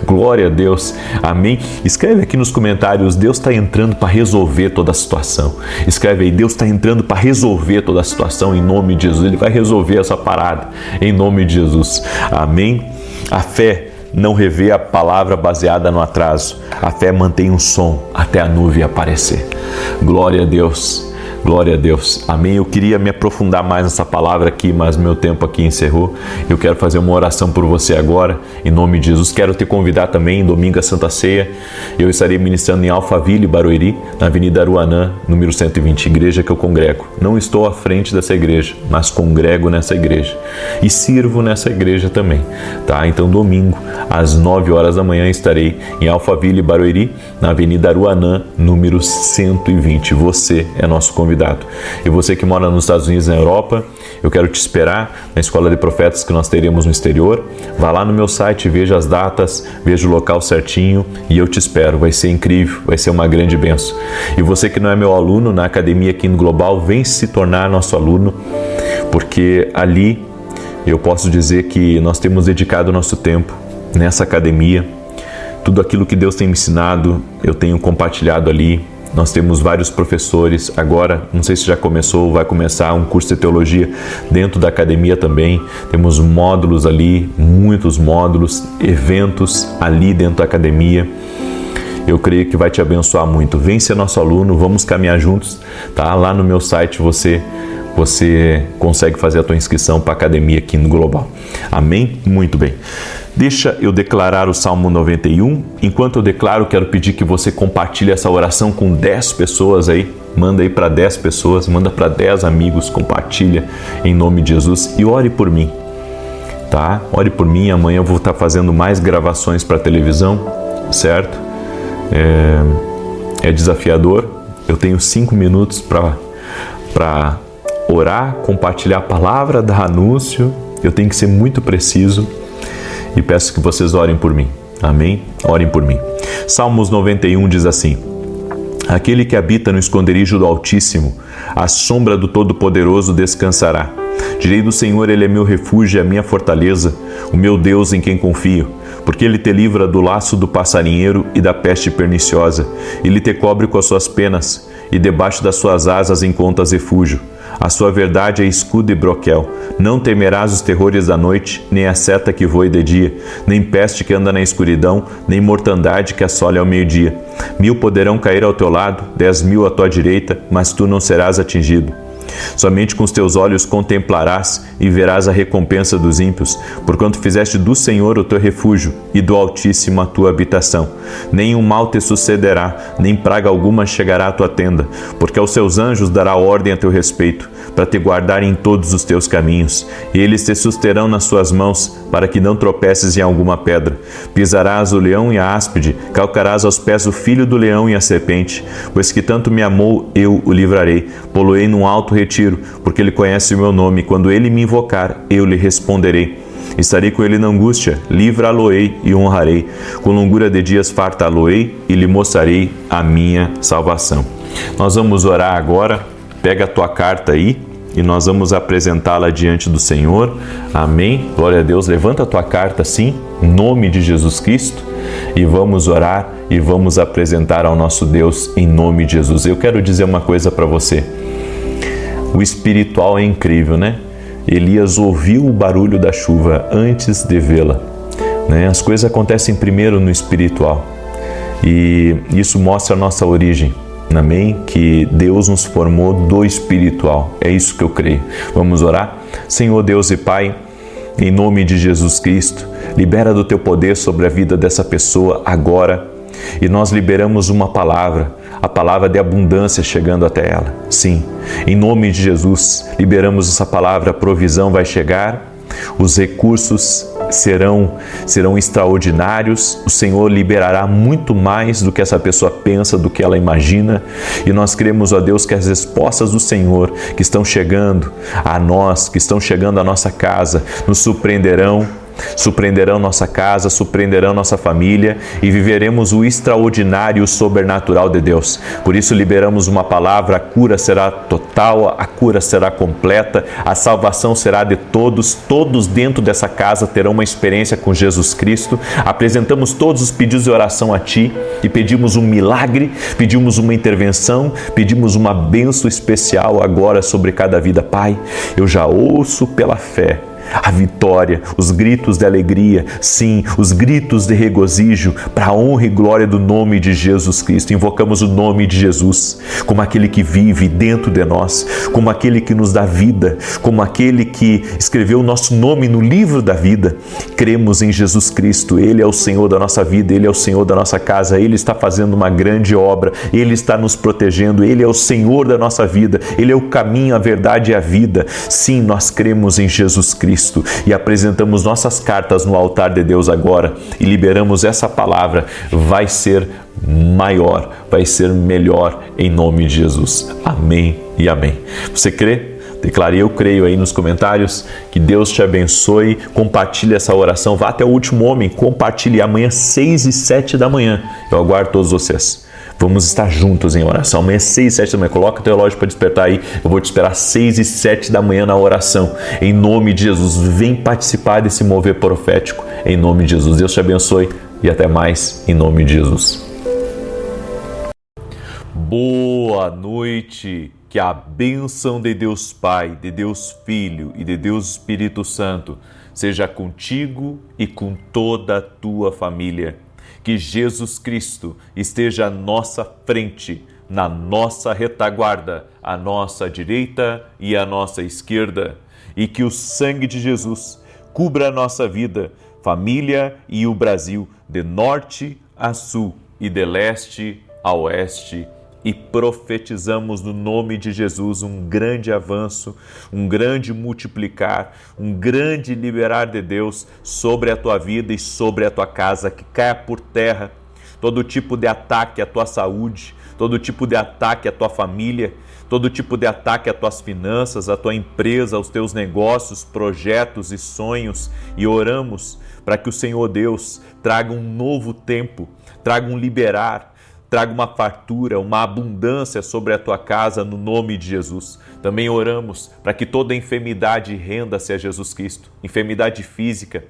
Glória a Deus, amém? Escreve aqui nos comentários, Deus está entrando para resolver toda a situação. Escreve aí, Deus está entrando para resolver toda a situação em nome de Jesus, Ele vai resolver essa parada em nome de Jesus, amém? A fé não revê a palavra baseada no atraso. A fé mantém um som até a nuvem aparecer. Glória a Deus. Glória a Deus. Amém. Eu queria me aprofundar mais nessa palavra aqui, mas meu tempo aqui encerrou. Eu quero fazer uma oração por você agora, em nome de Jesus. Quero te convidar também, domingo à Santa Ceia. Eu estarei ministrando em Alphaville, Barueri, na Avenida Aruanã, número 120, igreja que eu congrego. Não estou à frente dessa igreja, mas congrego nessa igreja. E sirvo nessa igreja também, tá? Então, domingo, às 9 horas da manhã, estarei em Alphaville, Barueri, na Avenida Aruanã, número 120. Você é nosso convidado. E você que mora nos Estados Unidos e na Europa, eu quero te esperar na Escola de Profetas que nós teremos no exterior. Vá lá no meu site, veja as datas, veja o local certinho e eu te espero. Vai ser incrível, vai ser uma grande bênção. E você que não é meu aluno na Academia Kingdom Global, vem se tornar nosso aluno, porque ali eu posso dizer que nós temos dedicado nosso tempo nessa academia. Tudo aquilo que Deus tem me ensinado, eu tenho compartilhado ali. Nós temos vários professores, agora, não sei se já começou ou vai começar um curso de teologia dentro da academia também. Temos módulos ali, muitos módulos, eventos ali dentro da academia. Eu creio que vai te abençoar muito. Vem ser nosso aluno, vamos caminhar juntos, tá? Lá no meu site você consegue fazer a tua inscrição para a academia aqui no Global. Amém? Muito bem. Deixa eu declarar o Salmo 91. Enquanto eu declaro, quero pedir que você compartilhe essa oração com 10 pessoas aí. Manda aí para 10 pessoas, manda para 10 amigos, compartilha em nome de Jesus e ore por mim, tá? Ore por mim, amanhã eu vou estar fazendo mais gravações para televisão, certo? É desafiador. Eu tenho 5 minutos para orar, compartilhar a palavra, dar anúncio. Eu tenho que ser muito preciso e peço que vocês orem por mim. Amém? Orem por mim. Salmos 91 diz assim: aquele que habita no esconderijo do Altíssimo, à sombra do Todo-Poderoso descansará. Direi do Senhor, Ele é meu refúgio e a minha fortaleza, o meu Deus em quem confio. Porque Ele te livra do laço do passarinheiro e da peste perniciosa. Ele te cobre com as suas penas e debaixo das suas asas encontras refúgio. A sua verdade é escudo e broquel. Não temerás os terrores da noite, nem a seta que voe de dia, nem peste que anda na escuridão, nem mortandade que assole ao meio-dia. 1000 poderão cair ao teu lado, 10.000 à tua direita, mas tu não serás atingido. Somente com os teus olhos contemplarás e verás a recompensa dos ímpios, porquanto fizeste do Senhor o teu refúgio e do Altíssimo a tua habitação. Nenhum mal te sucederá, nem praga alguma chegará à tua tenda, porque aos seus anjos dará ordem a teu respeito, para te guardarem em todos os teus caminhos, e eles te susterão nas suas mãos, para que não tropeces em alguma pedra. Pisarás o leão e a áspide, calcarás aos pés o filho do leão e a serpente, pois que tanto me amou, eu o livrarei, poloei num alto retiro, porque ele conhece o meu nome. Quando ele me invocar, eu lhe responderei. Estarei com ele na angústia, livrá-lo-ei e honrarei. Com longura de dias fartá-lo-ei e lhe mostrarei a minha salvação. Nós vamos orar agora. Pega a tua carta aí e nós vamos apresentá-la diante do Senhor. Amém? Glória a Deus. Levanta a tua carta assim, em nome de Jesus Cristo, e vamos orar e vamos apresentar ao nosso Deus em nome de Jesus. Eu quero dizer uma coisa para você. O espiritual é incrível, né? Elias ouviu o barulho da chuva antes de vê-la, né? As coisas acontecem primeiro no espiritual e isso mostra a nossa origem. Amém? Que Deus nos formou do espiritual. É isso que eu creio. Vamos orar? Senhor Deus e Pai, em nome de Jesus Cristo, libera do teu poder sobre a vida dessa pessoa agora. E nós liberamos uma palavra, a palavra de abundância chegando até ela. Sim, em nome de Jesus, liberamos essa palavra, a provisão vai chegar, os recursos serão extraordinários, o Senhor liberará muito mais do que essa pessoa pensa, do que ela imagina, e nós cremos, ó Deus, que as respostas do Senhor que estão chegando a nós, que estão chegando à nossa casa, nos surpreenderão nossa casa, surpreenderão nossa família e viveremos o extraordinário e o sobrenatural de Deus. Por isso liberamos uma palavra, a cura será total, a cura será completa, a salvação será de todos dentro dessa casa terão uma experiência com Jesus Cristo. Apresentamos todos os pedidos de oração a Ti e pedimos um milagre, pedimos uma intervenção, pedimos uma bênção especial agora sobre cada vida. Pai, eu já ouço pela fé a vitória, os gritos de alegria, sim, os gritos de regozijo para a honra e glória do nome de Jesus Cristo. Invocamos o nome de Jesus como aquele que vive dentro de nós, como aquele que nos dá vida, como aquele que escreveu o nosso nome no livro da vida. Cremos em Jesus Cristo, Ele é o Senhor da nossa vida, Ele é o Senhor da nossa casa, Ele está fazendo uma grande obra, Ele está nos protegendo, Ele é o Senhor da nossa vida, Ele é o caminho, a verdade e a vida. Sim, nós cremos em Jesus Cristo e apresentamos nossas cartas no altar de Deus agora e liberamos essa palavra. Vai ser maior, vai ser melhor em nome de Jesus. Amém e amém. Você crê? Declare eu creio aí nos comentários. Que Deus te abençoe. Compartilhe essa oração. Vá até o último homem. Compartilhe amanhã 6 e 7 da manhã. Eu aguardo todos vocês. Vamos estar juntos em oração. Amanhã 6 e 7 da manhã. Coloca o teu relógio para despertar aí. Eu vou te esperar 6 e 7 da manhã na oração. Em nome de Jesus. Vem participar desse mover profético. Em nome de Jesus. Deus te abençoe e até mais. Em nome de Jesus. Boa noite, que a bênção de Deus Pai, de Deus Filho e de Deus Espírito Santo seja contigo e com toda a tua família. Que Jesus Cristo esteja à nossa frente, na nossa retaguarda, à nossa direita e à nossa esquerda. E que o sangue de Jesus cubra a nossa vida, família e o Brasil, de norte a sul e de leste a oeste. E profetizamos no nome de Jesus um grande avanço, um grande multiplicar, um grande liberar de Deus sobre a tua vida e sobre a tua casa, que caia por terra todo tipo de ataque à tua saúde, todo tipo de ataque à tua família, todo tipo de ataque às tuas finanças, à tua empresa, aos teus negócios, projetos e sonhos. E oramos para que o Senhor Deus traga um novo tempo, traga um liberar, traga uma fartura, uma abundância sobre a tua casa no nome de Jesus. Também oramos para que toda enfermidade renda-se a Jesus Cristo, enfermidade física,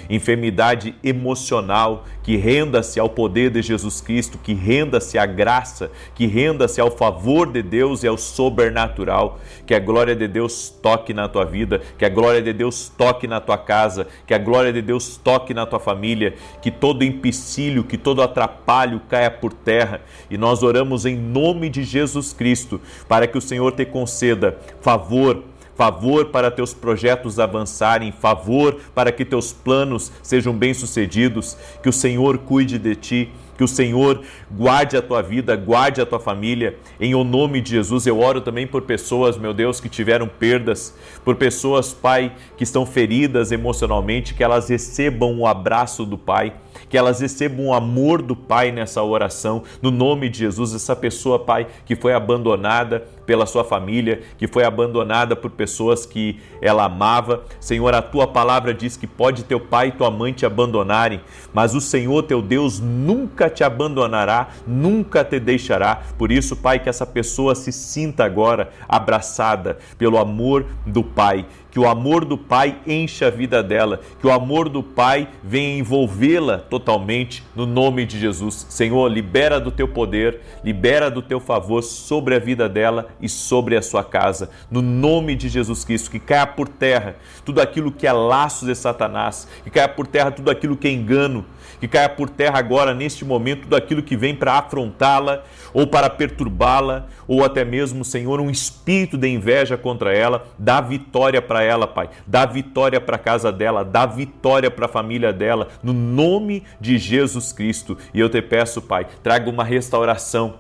enfermidade emocional, que renda-se ao poder de Jesus Cristo, que renda-se à graça, que renda-se ao favor de Deus e ao sobrenatural. Que a glória de Deus toque na tua vida, que a glória de Deus toque na tua casa, que a glória de Deus toque na tua família, que todo empecilho, que todo atrapalho caia por terra. E nós oramos em nome de Jesus Cristo, para que o Senhor te conceda favor para teus projetos avançarem, favor para que teus planos sejam bem-sucedidos, que o Senhor cuide de ti, que o Senhor guarde a tua vida, guarde a tua família. Em o nome de Jesus, eu oro também por pessoas, meu Deus, que tiveram perdas, por pessoas, Pai, que estão feridas emocionalmente, que elas recebam o abraço do Pai, que elas recebam o amor do Pai nessa oração, no nome de Jesus. Essa pessoa, Pai, que foi abandonada pela sua família, que foi abandonada por pessoas que ela amava. Senhor, a tua palavra diz que pode teu pai e tua mãe te abandonarem, mas o Senhor teu Deus nunca te abandonará, nunca te deixará. Por isso, Pai, que essa pessoa se sinta agora abraçada pelo amor do Pai, que o amor do Pai encha a vida dela, que o amor do Pai venha envolvê-la totalmente no nome de Jesus. Senhor, libera do teu poder, libera do teu favor sobre a vida dela e sobre a sua casa, no nome de Jesus Cristo. Que caia por terra tudo aquilo que é laços de Satanás, que caia por terra tudo aquilo que é engano, que caia por terra agora, neste momento, tudo aquilo que vem para afrontá-la ou para perturbá-la, ou até mesmo, Senhor, um espírito de inveja contra ela. Dá vitória para ela, Pai, dá vitória para a casa dela, dá vitória para a família dela, no nome de Jesus Cristo. E eu te peço, Pai, traga uma restauração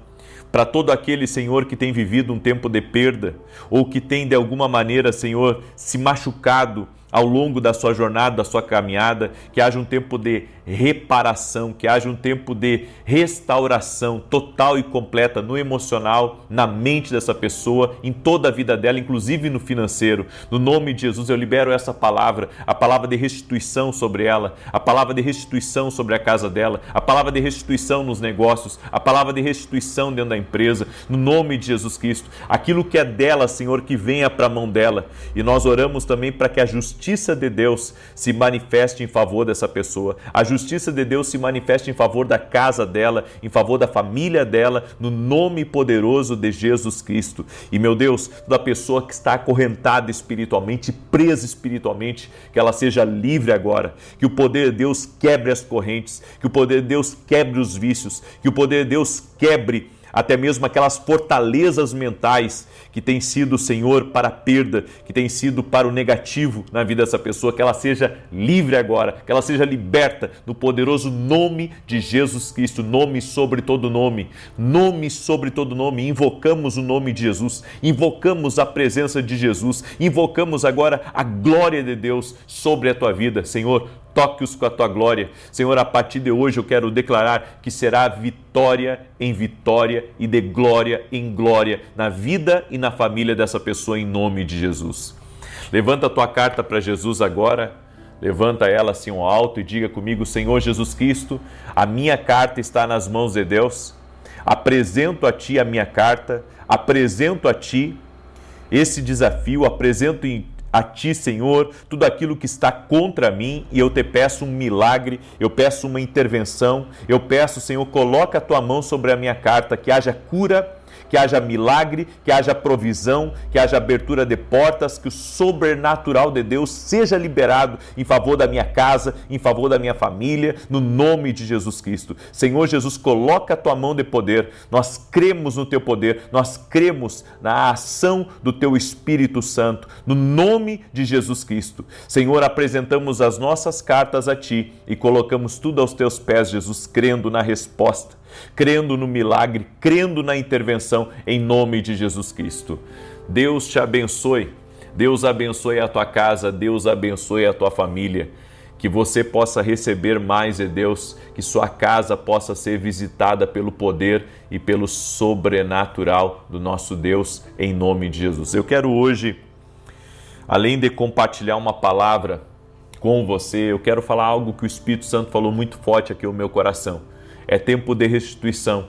para todo aquele, Senhor, que tem vivido um tempo de perda, ou que tem de alguma maneira, Senhor, se machucado ao longo da sua jornada, da sua caminhada. Que haja um tempo de reparação, que haja um tempo de restauração total e completa no emocional, na mente dessa pessoa, em toda a vida dela, inclusive no financeiro. No nome de Jesus, eu libero essa palavra, a palavra de restituição sobre ela, a palavra de restituição sobre a casa dela, a palavra de restituição nos negócios, a palavra de restituição dentro da empresa, no nome de Jesus Cristo. Aquilo que é dela, Senhor, que venha para a mão dela. E nós oramos também para que a justiça de Deus se manifeste em favor dessa pessoa, a justiça de Deus se manifeste em favor da casa dela, em favor da família dela, no nome poderoso de Jesus Cristo. E, meu Deus, toda pessoa que está acorrentada espiritualmente, presa espiritualmente, que ela seja livre agora, que o poder de Deus quebre as correntes, que o poder de Deus quebre os vícios, que o poder de Deus quebre até mesmo aquelas fortalezas mentais que tem sido, Senhor, para a perda, que tem sido para o negativo na vida dessa pessoa, que ela seja livre agora, que ela seja liberta no poderoso nome de Jesus Cristo, nome sobre todo nome, invocamos o nome de Jesus, invocamos a presença de Jesus, invocamos agora a glória de Deus sobre a tua vida, Senhor. Toque-os com a tua glória. Senhor, a partir de hoje eu quero declarar que será vitória em vitória e de glória em glória na vida e na família dessa pessoa, em nome de Jesus. Levanta a tua carta para Jesus agora, levanta ela assim ao alto e diga comigo: Senhor Jesus Cristo, a minha carta está nas mãos de Deus. Apresento a ti a minha carta, apresento a ti esse desafio, apresento a ti, Senhor, tudo aquilo que está contra mim, e eu te peço um milagre, eu peço uma intervenção, eu peço, Senhor, coloca a tua mão sobre a minha carta, que haja cura, que haja milagre, que haja provisão, que haja abertura de portas, que o sobrenatural de Deus seja liberado em favor da minha casa, em favor da minha família, no nome de Jesus Cristo. Senhor Jesus, coloca a tua mão de poder, nós cremos no teu poder, nós cremos na ação do teu Espírito Santo, no nome de Jesus Cristo. Senhor, apresentamos as nossas cartas a ti e colocamos tudo aos teus pés, Jesus, crendo na resposta, crendo no milagre, crendo na intervenção, em nome de Jesus Cristo. Deus te abençoe, Deus abençoe a tua casa, Deus abençoe a tua família, que você possa receber mais de Deus, que sua casa possa ser visitada pelo poder e pelo sobrenatural do nosso Deus, em nome de Jesus. Eu quero hoje, além de compartilhar uma palavra com você, eu quero falar algo que o Espírito Santo falou muito forte aqui no meu coração. É tempo de restituição.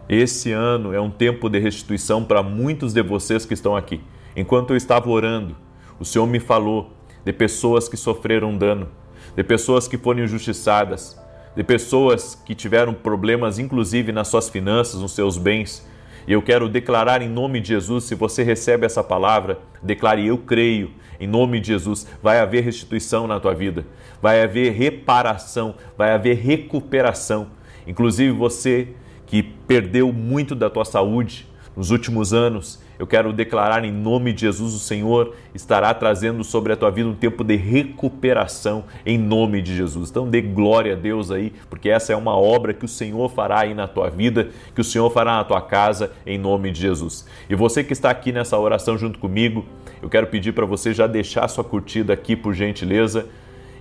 Esse ano é um tempo de restituição para muitos de vocês que estão aqui. Enquanto eu estava orando, o Senhor me falou de pessoas que sofreram dano, de pessoas que foram injustiçadas, de pessoas que tiveram problemas, inclusive nas suas finanças, nos seus bens. E eu quero declarar em nome de Jesus, se você recebe essa palavra, declare: eu creio, em nome de Jesus, vai haver restituição na tua vida, vai haver reparação, vai haver recuperação. Inclusive você que perdeu muito da tua saúde nos últimos anos, eu quero declarar em nome de Jesus, o Senhor estará trazendo sobre a tua vida um tempo de recuperação em nome de Jesus. Então dê glória a Deus aí, porque essa é uma obra que o Senhor fará aí na tua vida, que o Senhor fará na tua casa em nome de Jesus. E você que está aqui nessa oração junto comigo, eu quero pedir para você já deixar sua curtida aqui, por gentileza,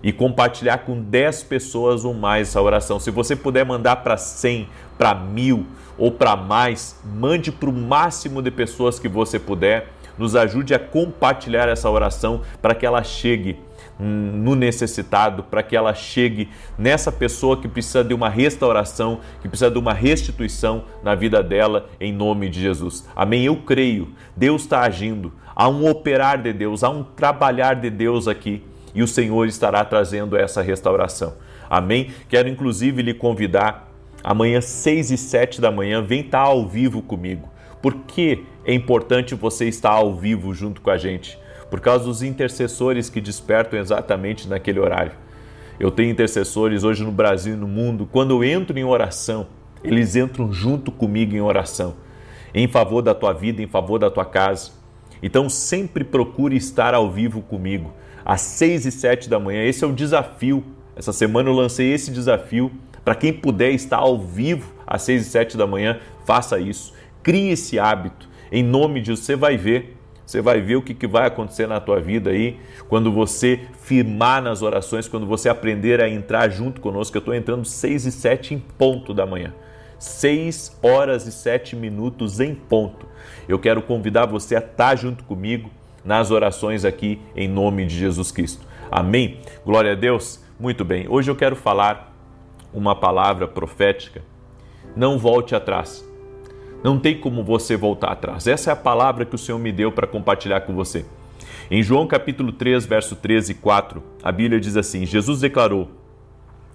e compartilhar com 10 pessoas ou mais essa oração. Se você puder mandar para 100, para 1000 ou para mais, mande para o máximo de pessoas que você puder. Nos ajude a compartilhar essa oração para que ela chegue no necessitado, para que ela chegue nessa pessoa que precisa de uma restauração, que precisa de uma restituição na vida dela, em nome de Jesus. Amém? Eu creio, Deus está agindo, há um operar de Deus, há um trabalhar de Deus aqui, e o Senhor estará trazendo essa restauração. Amém? Quero inclusive lhe convidar, amanhã 6 e 7 da manhã, vem estar ao vivo comigo. Por que é importante você estar ao vivo junto com a gente? Por causa dos intercessores que despertam exatamente naquele horário. Eu tenho intercessores hoje no Brasil e no mundo. Quando eu entro em oração, eles entram junto comigo em oração, em favor da tua vida, em favor da tua casa. Então sempre procure estar ao vivo comigo, às 6 e 7 da manhã. Esse é o desafio. Essa semana eu lancei esse desafio. Para quem puder estar ao vivo às 6 e 7 da manhã, faça isso. Crie esse hábito. Em nome de Jesus, você vai ver o que vai acontecer na tua vida aí, quando você firmar nas orações, quando você aprender a entrar junto conosco. Eu estou entrando 6 e 7 em ponto da manhã. 6 horas e 7 minutos em ponto. Eu quero convidar você a estar junto comigo nas orações aqui, em nome de Jesus Cristo. Amém? Glória a Deus. Muito bem. Hoje eu quero falar uma palavra profética. Não volte atrás. Não tem como você voltar atrás. Essa é a palavra que o Senhor me deu para compartilhar com você. Em João capítulo 3, verso 13 e 4, a Bíblia diz assim: Jesus declarou: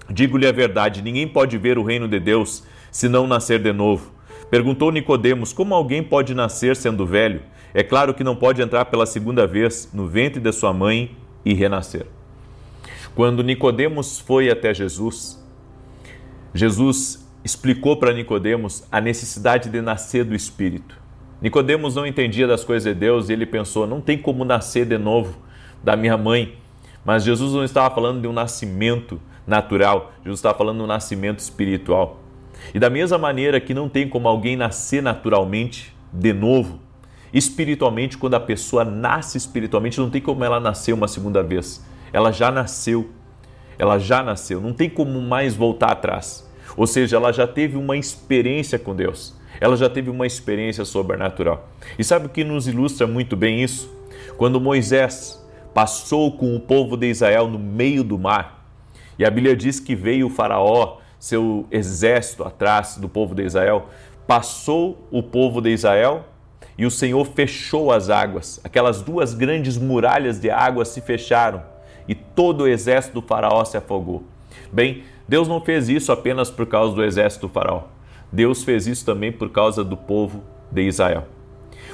digo-lhe a verdade, ninguém pode ver o reino de Deus se não nascer de novo. Perguntou Nicodemos: como alguém pode nascer sendo velho? É claro que não pode entrar pela segunda vez no ventre de sua mãe e renascer. Quando Nicodemos foi até Jesus explicou para Nicodemos a necessidade de nascer do Espírito. Nicodemos não entendia das coisas de Deus e ele pensou: não tem como nascer de novo da minha mãe. Mas Jesus não estava falando de um nascimento natural, Jesus estava falando de um nascimento espiritual. E da mesma maneira que não tem como alguém nascer naturalmente de novo, espiritualmente, quando a pessoa nasce espiritualmente, não tem como ela nascer uma segunda vez. Ela já nasceu, não tem como mais voltar atrás. Ou seja, ela já teve uma experiência com Deus, ela já teve uma experiência sobrenatural. E sabe o que nos ilustra muito bem isso? Quando Moisés passou com o povo de Israel no meio do mar, e a Bíblia diz que veio o faraó, seu exército atrás do povo de Israel, passou o povo de Israel e o Senhor fechou as águas. Aquelas duas grandes muralhas de água se fecharam e todo o exército do faraó se afogou. Bem, Deus não fez isso apenas por causa do exército do faraó. Deus fez isso também por causa do povo de Israel.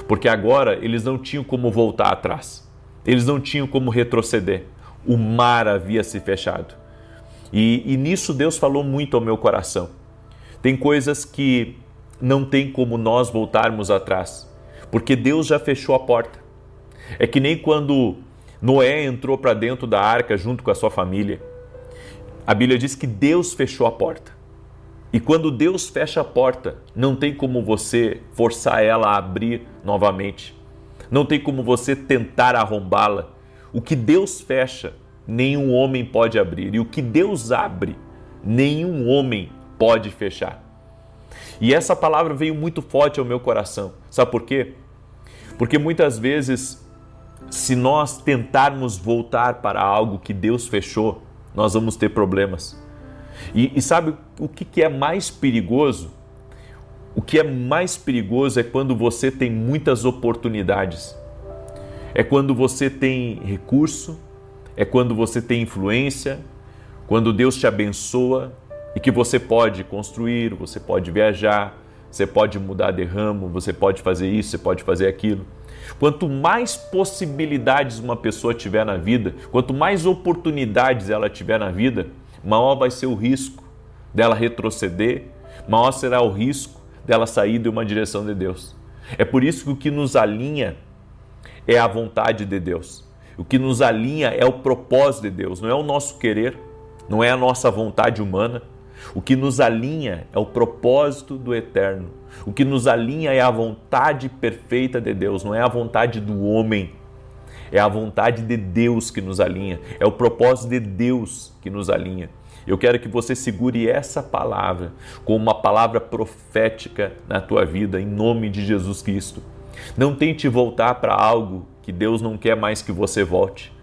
Porque agora eles não tinham como voltar atrás. Eles não tinham como retroceder. O mar havia se fechado. E nisso Deus falou muito ao meu coração. Tem coisas que não tem como nós voltarmos atrás, porque Deus já fechou a porta. É que nem quando Noé entrou para dentro da arca junto com a sua família. A Bíblia diz que Deus fechou a porta. E quando Deus fecha a porta, não tem como você forçar ela a abrir novamente. Não tem como você tentar arrombá-la. O que Deus fecha, nenhum homem pode abrir. E o que Deus abre, nenhum homem pode fechar. E essa palavra veio muito forte ao meu coração. Sabe por quê? Porque muitas vezes, se nós tentarmos voltar para algo que Deus fechou, nós vamos ter problemas. E sabe o que é mais perigoso? O que é mais perigoso é quando você tem muitas oportunidades. É quando você tem recurso, é quando você tem influência, quando Deus te abençoa e que você pode construir, você pode viajar, você pode mudar de ramo, você pode fazer isso, você pode fazer aquilo. Quanto mais possibilidades uma pessoa tiver na vida, quanto mais oportunidades ela tiver na vida, maior vai ser o risco dela retroceder, maior será o risco dela sair de uma direção de Deus. É por isso que o que nos alinha é a vontade de Deus. O que nos alinha é o propósito de Deus, não é o nosso querer, não é a nossa vontade humana. O que nos alinha é o propósito do eterno. O que nos alinha é a vontade perfeita de Deus, não é a vontade do homem. É a vontade de Deus que nos alinha, é o propósito de Deus que nos alinha. Eu quero que você segure essa palavra como uma palavra profética na tua vida, em nome de Jesus Cristo. Não tente voltar para algo que Deus não quer mais que você volte.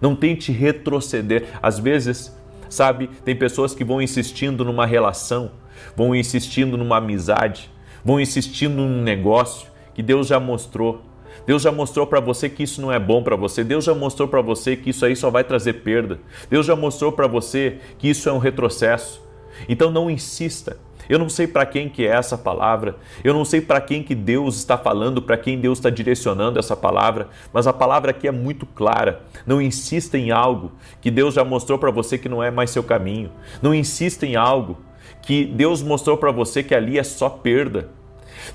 Não tente retroceder. Às vezes, sabe, tem pessoas que vão insistindo numa relação, vão insistindo numa amizade, vão insistindo num negócio que Deus já mostrou. Deus já mostrou para você que isso não é bom para você. Deus já mostrou para você que isso aí só vai trazer perda. Deus já mostrou para você que isso é um retrocesso. Então não insista. Eu não sei para quem que é essa palavra. Eu não sei para quem que Deus está falando, para quem Deus está direcionando essa palavra. Mas a palavra aqui é muito clara. Não insista em algo que Deus já mostrou para você que não é mais seu caminho. Não insista em algo que Deus mostrou para você que ali é só perda.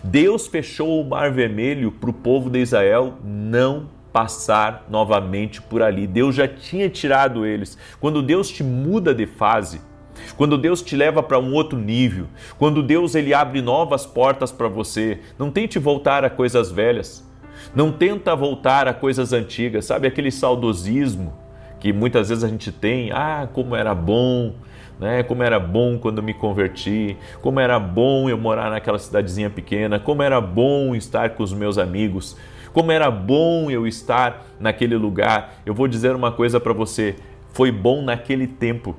Deus fechou o Mar Vermelho para o povo de Israel não passar novamente por ali. Deus já tinha tirado eles. Quando Deus te muda de fase, quando Deus te leva para um outro nível, quando Deus ele abre novas portas para você, não tente voltar a coisas velhas, não tenta voltar a coisas antigas, sabe? Aquele saudosismo que muitas vezes a gente tem, como era bom, né? Como era bom quando eu me converti, como era bom eu morar naquela cidadezinha pequena, como era bom estar com os meus amigos, como era bom eu estar naquele lugar. Eu vou dizer uma coisa para você, foi bom naquele tempo,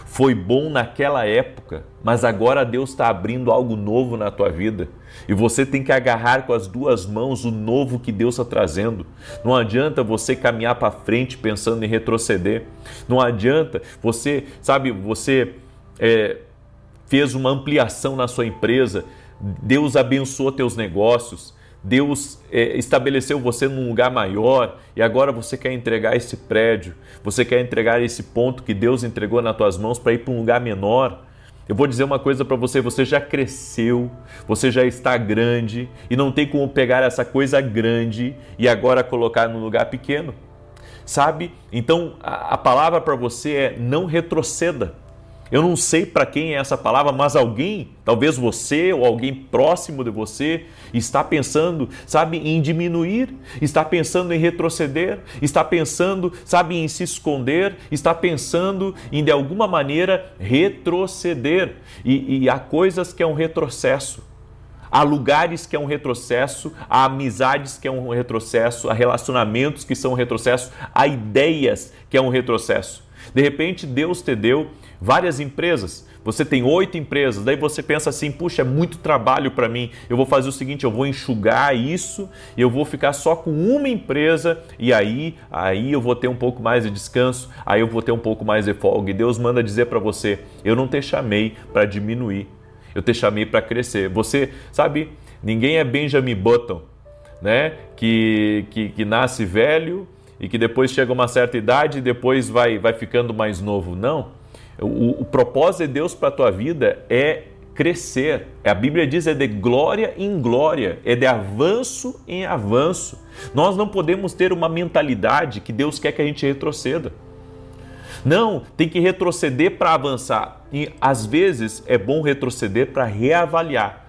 foi bom naquela época, mas agora Deus está abrindo algo novo na tua vida e você tem que agarrar com as duas mãos o novo que Deus está trazendo. Não adianta você caminhar para frente pensando em retroceder. Não adianta você, sabe, você fez uma ampliação na sua empresa, Deus abençoou teus negócios, Deus estabeleceu você num lugar maior e agora você quer entregar esse prédio, você quer entregar esse ponto que Deus entregou nas tuas mãos para ir para um lugar menor. Eu vou dizer uma coisa para você, você já cresceu, você já está grande e não tem como pegar essa coisa grande e agora colocar num lugar pequeno, sabe? Então a palavra para você é não retroceda. Eu não sei para quem é essa palavra, mas alguém, talvez você ou alguém próximo de você, está pensando, sabe, em diminuir, está pensando em retroceder, está pensando, sabe, em se esconder, está pensando em, de alguma maneira, retroceder. E há coisas que é um retrocesso. Há lugares que é um retrocesso, há amizades que é um retrocesso, há relacionamentos que são um retrocesso, há ideias que é um retrocesso. De repente, Deus te deu várias empresas, você tem 8 empresas, daí você pensa assim, puxa, é muito trabalho para mim, eu vou fazer o seguinte, eu vou enxugar isso e eu vou ficar só com uma empresa e aí eu vou ter um pouco mais de descanso, aí eu vou ter um pouco mais de folga. E Deus manda dizer para você, eu não te chamei para diminuir, Eu te chamei para crescer. Você, sabe, ninguém é Benjamin Button, né? Que nasce velho e que depois chega a uma certa idade e depois vai ficando mais novo. Não. O propósito de Deus para a tua vida é crescer. A Bíblia diz é de glória em glória, é de avanço em avanço. Nós não podemos ter uma mentalidade que Deus quer que a gente retroceda. Não, tem que retroceder para avançar. E às vezes é bom retroceder para reavaliar.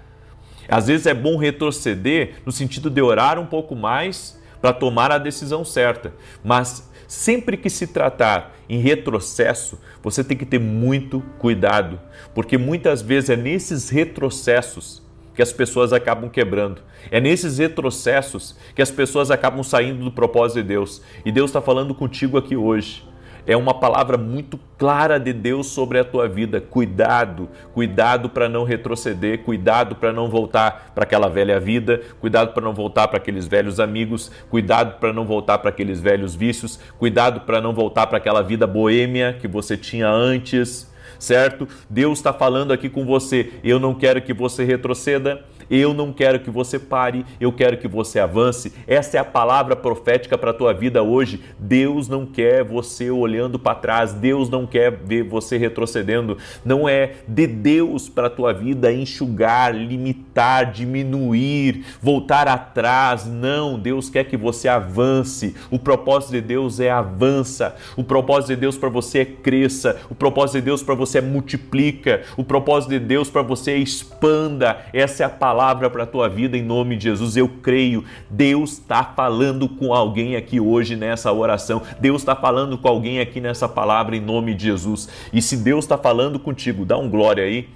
Às vezes é bom retroceder no sentido de orar um pouco mais para tomar a decisão certa. Mas sempre que se tratar em retrocesso, você tem que ter muito cuidado, porque muitas vezes é nesses retrocessos que as pessoas acabam quebrando. É nesses retrocessos que as pessoas acabam saindo do propósito de Deus. E Deus está falando contigo aqui hoje. É uma palavra muito clara de Deus sobre a tua vida. Cuidado, cuidado para não retroceder, cuidado para não voltar para aquela velha vida, cuidado para não voltar para aqueles velhos amigos, cuidado para não voltar para aqueles velhos vícios, cuidado para não voltar para aquela vida boêmia que você tinha antes, certo? Deus está falando aqui com você. Eu não quero que você retroceda. Eu não quero que você pare, eu quero que você avance. Essa é a palavra profética para a tua vida hoje. Deus não quer você olhando para trás, Deus não quer ver você retrocedendo. Não é de Deus para a tua vida enxugar, limitar, diminuir, voltar atrás. Não, Deus quer que você avance. O propósito de Deus é avança. O propósito de Deus para você é cresça. O propósito de Deus para você é multiplica. O propósito de Deus para você é expanda. Essa é a palavra para a tua vida em nome de Jesus. Eu creio, Deus está falando com alguém aqui hoje nessa oração, Deus está falando com alguém aqui nessa palavra em nome de Jesus. E se Deus está falando contigo, dá um glória aí,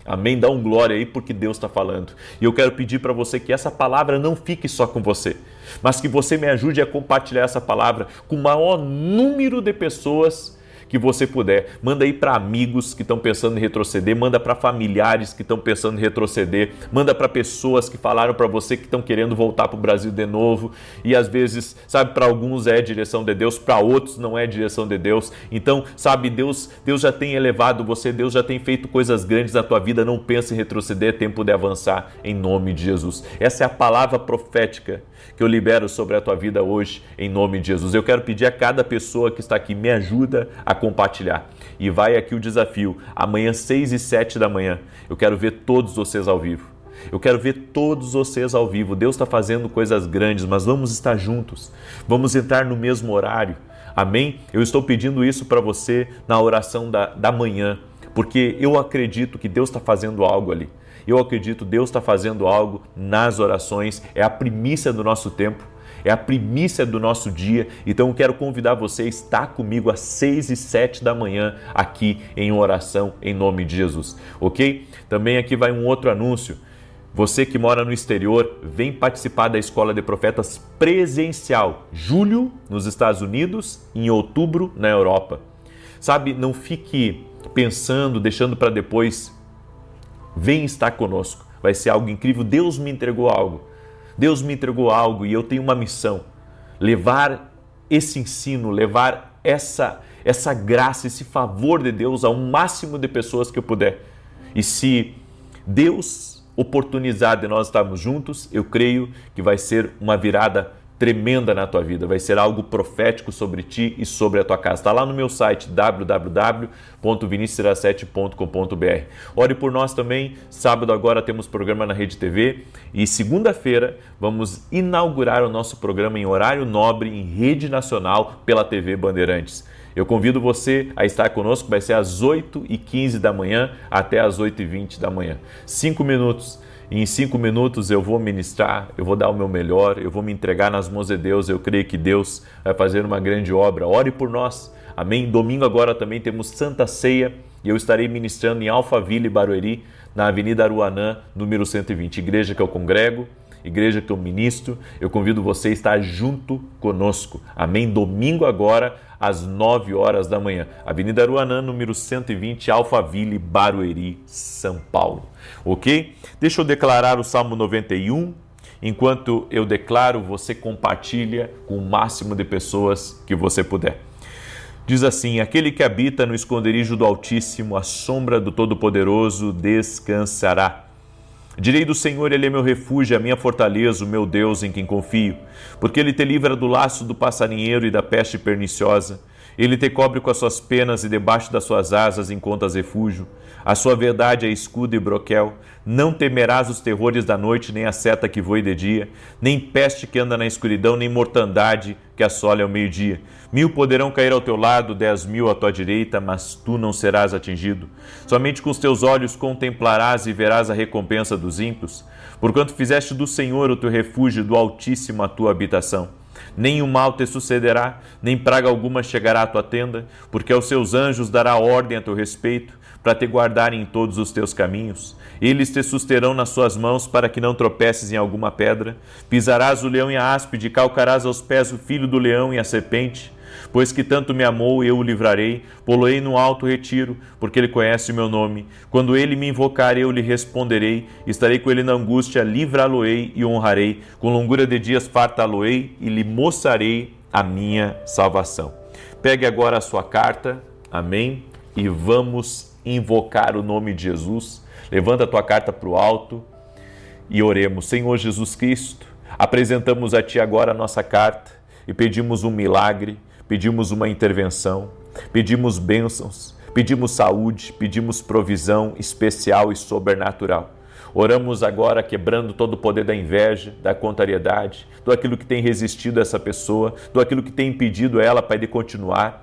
amém, dá um glória aí, porque Deus está falando. E eu quero pedir para você que essa palavra não fique só com você, mas que você me ajude a compartilhar essa palavra com o maior número de pessoas que você puder. Manda aí para amigos que estão pensando em retroceder, manda para familiares que estão pensando em retroceder, manda para pessoas que falaram para você que estão querendo voltar para o Brasil de novo e às vezes, sabe, para alguns é direção de Deus, para outros não é direção de Deus. Então, sabe, Deus já tem elevado você, Deus já tem feito coisas grandes na tua vida, não pense em retroceder, é tempo de avançar em nome de Jesus. Essa é a palavra profética que eu libero sobre a tua vida hoje em nome de Jesus. Eu quero pedir a cada pessoa que está aqui, me ajuda a compartilhar. E vai aqui o desafio, amanhã 6 e 7 da manhã, eu quero ver todos vocês ao vivo. Eu quero ver todos vocês ao vivo. Deus está fazendo coisas grandes, mas vamos estar juntos. Vamos entrar no mesmo horário. Amém? Eu estou pedindo isso para você na oração da manhã, porque eu acredito que Deus está fazendo algo ali. Eu acredito que Deus está fazendo algo nas orações. É a primícia do nosso tempo. É a primícia do nosso dia, então eu quero convidar você a estar comigo às 6 e 7 da manhã aqui em oração em nome de Jesus, ok? Também aqui vai um outro anúncio. Você que mora no exterior, vem participar da Escola de Profetas presencial. Julho nos Estados Unidos e em outubro na Europa. Sabe, não fique pensando, deixando para depois. Vem estar conosco, vai ser algo incrível. Deus me entregou algo. Deus me entregou algo e eu tenho uma missão, levar esse ensino, levar essa graça, esse favor de Deus ao máximo de pessoas que eu puder. E se Deus oportunizar de nós estarmos juntos, eu creio que vai ser uma virada tremenda na tua vida, vai ser algo profético sobre ti e sobre a tua casa. Está lá no meu site www.vinicius17.com.br. Ore por nós também. Sábado agora temos programa na Rede TV e segunda-feira vamos inaugurar o nosso programa em horário nobre em rede nacional pela TV Bandeirantes. Eu convido você a estar conosco, vai ser às 8h15 da manhã até às 8h20 da manhã. 5 minutos. E em 5 minutos eu vou ministrar, eu vou dar o meu melhor, eu vou me entregar nas mãos de Deus. Eu creio que Deus vai fazer uma grande obra. Ore por nós. Amém? Domingo agora também temos Santa Ceia e eu estarei ministrando em Alphaville, Barueri, na Avenida Aruanã, número 120. Igreja que eu congrego, igreja que eu ministro. Eu convido você a estar junto conosco. Amém? Domingo agora, às 9 horas da manhã. Avenida Aruanã, número 120, Alphaville, Barueri, São Paulo. Ok? Deixa eu declarar o Salmo 91. Enquanto eu declaro, você compartilha com o máximo de pessoas que você puder. Diz assim: aquele que habita no esconderijo do Altíssimo, à sombra do Todo-Poderoso, descansará. Direi do Senhor, Ele é meu refúgio, a minha fortaleza, o meu Deus em quem confio. Porque Ele te livra do laço do passarinheiro e da peste perniciosa. Ele te cobre com as suas penas e debaixo das suas asas encontras refúgio. A sua verdade é escudo e broquel. Não temerás os terrores da noite, nem a seta que voe de dia, nem peste que anda na escuridão, nem mortandade que assole ao meio-dia. 1000 poderão cair ao teu lado, 10.000 à tua direita, mas tu não serás atingido. Somente com os teus olhos contemplarás e verás a recompensa dos ímpios, porquanto fizeste do Senhor o teu refúgio, do Altíssimo a tua habitação. Nenhum mal te sucederá, nem praga alguma chegará à tua tenda, porque aos seus anjos dará ordem a teu respeito, para te guardarem em todos os teus caminhos. Eles te susterão nas suas mãos, para que não tropeces em alguma pedra. Pisarás o leão e a áspide, calcarás aos pés o filho do leão e a serpente. Pois que tanto me amou, eu o livrarei, pô-lo-ei no alto retiro, porque ele conhece o meu nome. Quando ele me invocar, eu lhe responderei, estarei com ele na angústia, livrá-lo-ei e honrarei. Com longura de dias fartá-lo-ei e lhe mostrarei a minha salvação. Pegue agora a sua carta, amém? E vamos invocar o nome de Jesus. Levanta a tua carta para o alto e oremos. Senhor Jesus Cristo, apresentamos a Ti agora a nossa carta e pedimos um milagre, pedimos uma intervenção, pedimos bênçãos, pedimos saúde, pedimos provisão especial e sobrenatural. Oramos agora quebrando todo o poder da inveja, da contrariedade, do aquilo que tem resistido a essa pessoa, do aquilo que tem impedido ela, Pai, de continuar,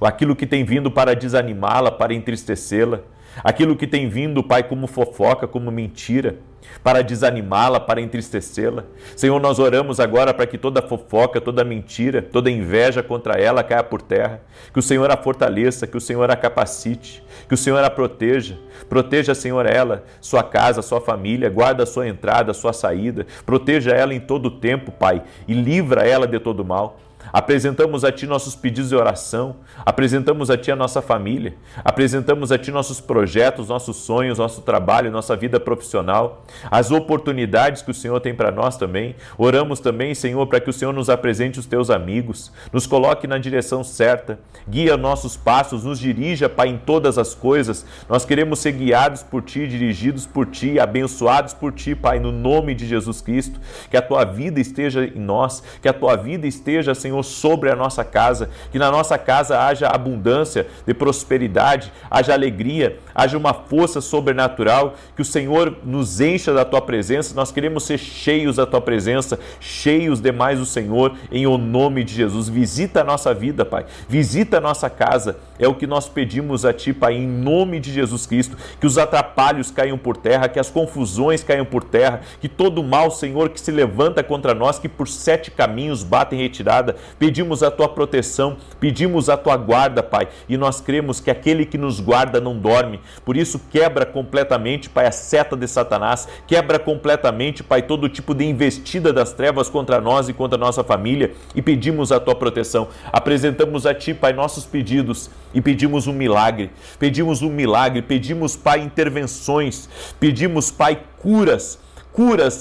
aquilo que tem vindo para desanimá-la, para entristecê-la, aquilo que tem vindo, Pai, como fofoca, como mentira, para desanimá-la, para entristecê-la. Senhor, nós oramos agora para que toda fofoca, toda mentira, toda inveja contra ela caia por terra, que o Senhor a fortaleça, que o Senhor a capacite, que o Senhor a proteja. Proteja, Senhor, ela, sua casa, sua família, guarda a sua entrada, a sua saída, proteja ela em todo o tempo, Pai, e livra ela de todo mal. Apresentamos a Ti nossos pedidos de oração, apresentamos a Ti a nossa família, apresentamos a Ti nossos projetos, nossos sonhos, nosso trabalho, nossa vida profissional, as oportunidades que o Senhor tem para nós também. Oramos também, Senhor, para que o Senhor nos apresente os Teus amigos, nos coloque na direção certa, guia nossos passos, nos dirija, Pai, em todas as coisas. Nós queremos ser guiados por Ti, dirigidos por Ti, abençoados por Ti, Pai, no nome de Jesus Cristo. Que a Tua vida esteja em nós, que a Tua vida esteja, Senhor, sobre a nossa casa, que na nossa casa haja abundância de prosperidade, haja alegria, haja uma força sobrenatural, que o Senhor nos encha da Tua presença. Nós queremos ser cheios da Tua presença, cheios demais do Senhor, em o nome de Jesus. Visita a nossa vida, Pai, visita a nossa casa, é o que nós pedimos a Ti, Pai, em nome de Jesus Cristo. Que os atrapalhos caiam por terra, que as confusões caiam por terra, que todo mal, Senhor, que se levanta contra nós, que por 7 caminhos bate em retirada. Pedimos a Tua proteção, pedimos a Tua guarda, Pai, e nós cremos que aquele que nos guarda não dorme. Por isso, quebra completamente, Pai, a seta de Satanás, quebra completamente, Pai, todo tipo de investida das trevas contra nós e contra a nossa família, e pedimos a Tua proteção. Apresentamos a Ti, Pai, nossos pedidos e pedimos um milagre, pedimos, Pai, intervenções, pedimos, Pai, curas,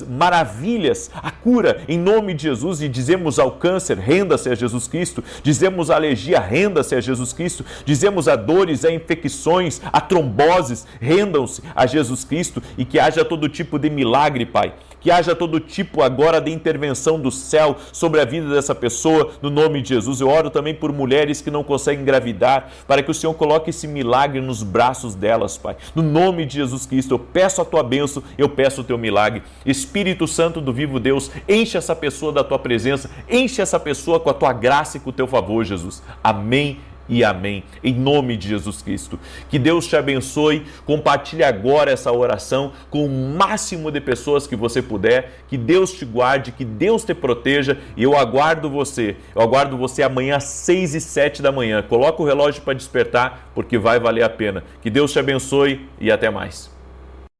maravilhas, a cura em nome de Jesus, e dizemos ao câncer, renda-se a Jesus Cristo, dizemos à alergia, renda-se a Jesus Cristo, dizemos a dores, a infecções, a tromboses, rendam-se a Jesus Cristo, e que haja todo tipo de milagre, Pai, que haja todo tipo agora de intervenção do céu sobre a vida dessa pessoa, no nome de Jesus. Eu oro também por mulheres que não conseguem engravidar, para que o Senhor coloque esse milagre nos braços delas, Pai, no nome de Jesus Cristo. Eu peço a Tua bênção, eu peço o Teu milagre. Espírito Santo do vivo Deus, enche essa pessoa da Tua presença, enche essa pessoa com a Tua graça e com o Teu favor, Jesus. Amém e amém, em nome de Jesus Cristo. Que Deus te abençoe. Compartilhe agora essa oração com o máximo de pessoas que você puder. Que Deus te guarde, que Deus te proteja, e eu aguardo você amanhã às 6 e 7 da manhã. Coloca o relógio para despertar, porque vai valer a pena. Que Deus te abençoe e até mais.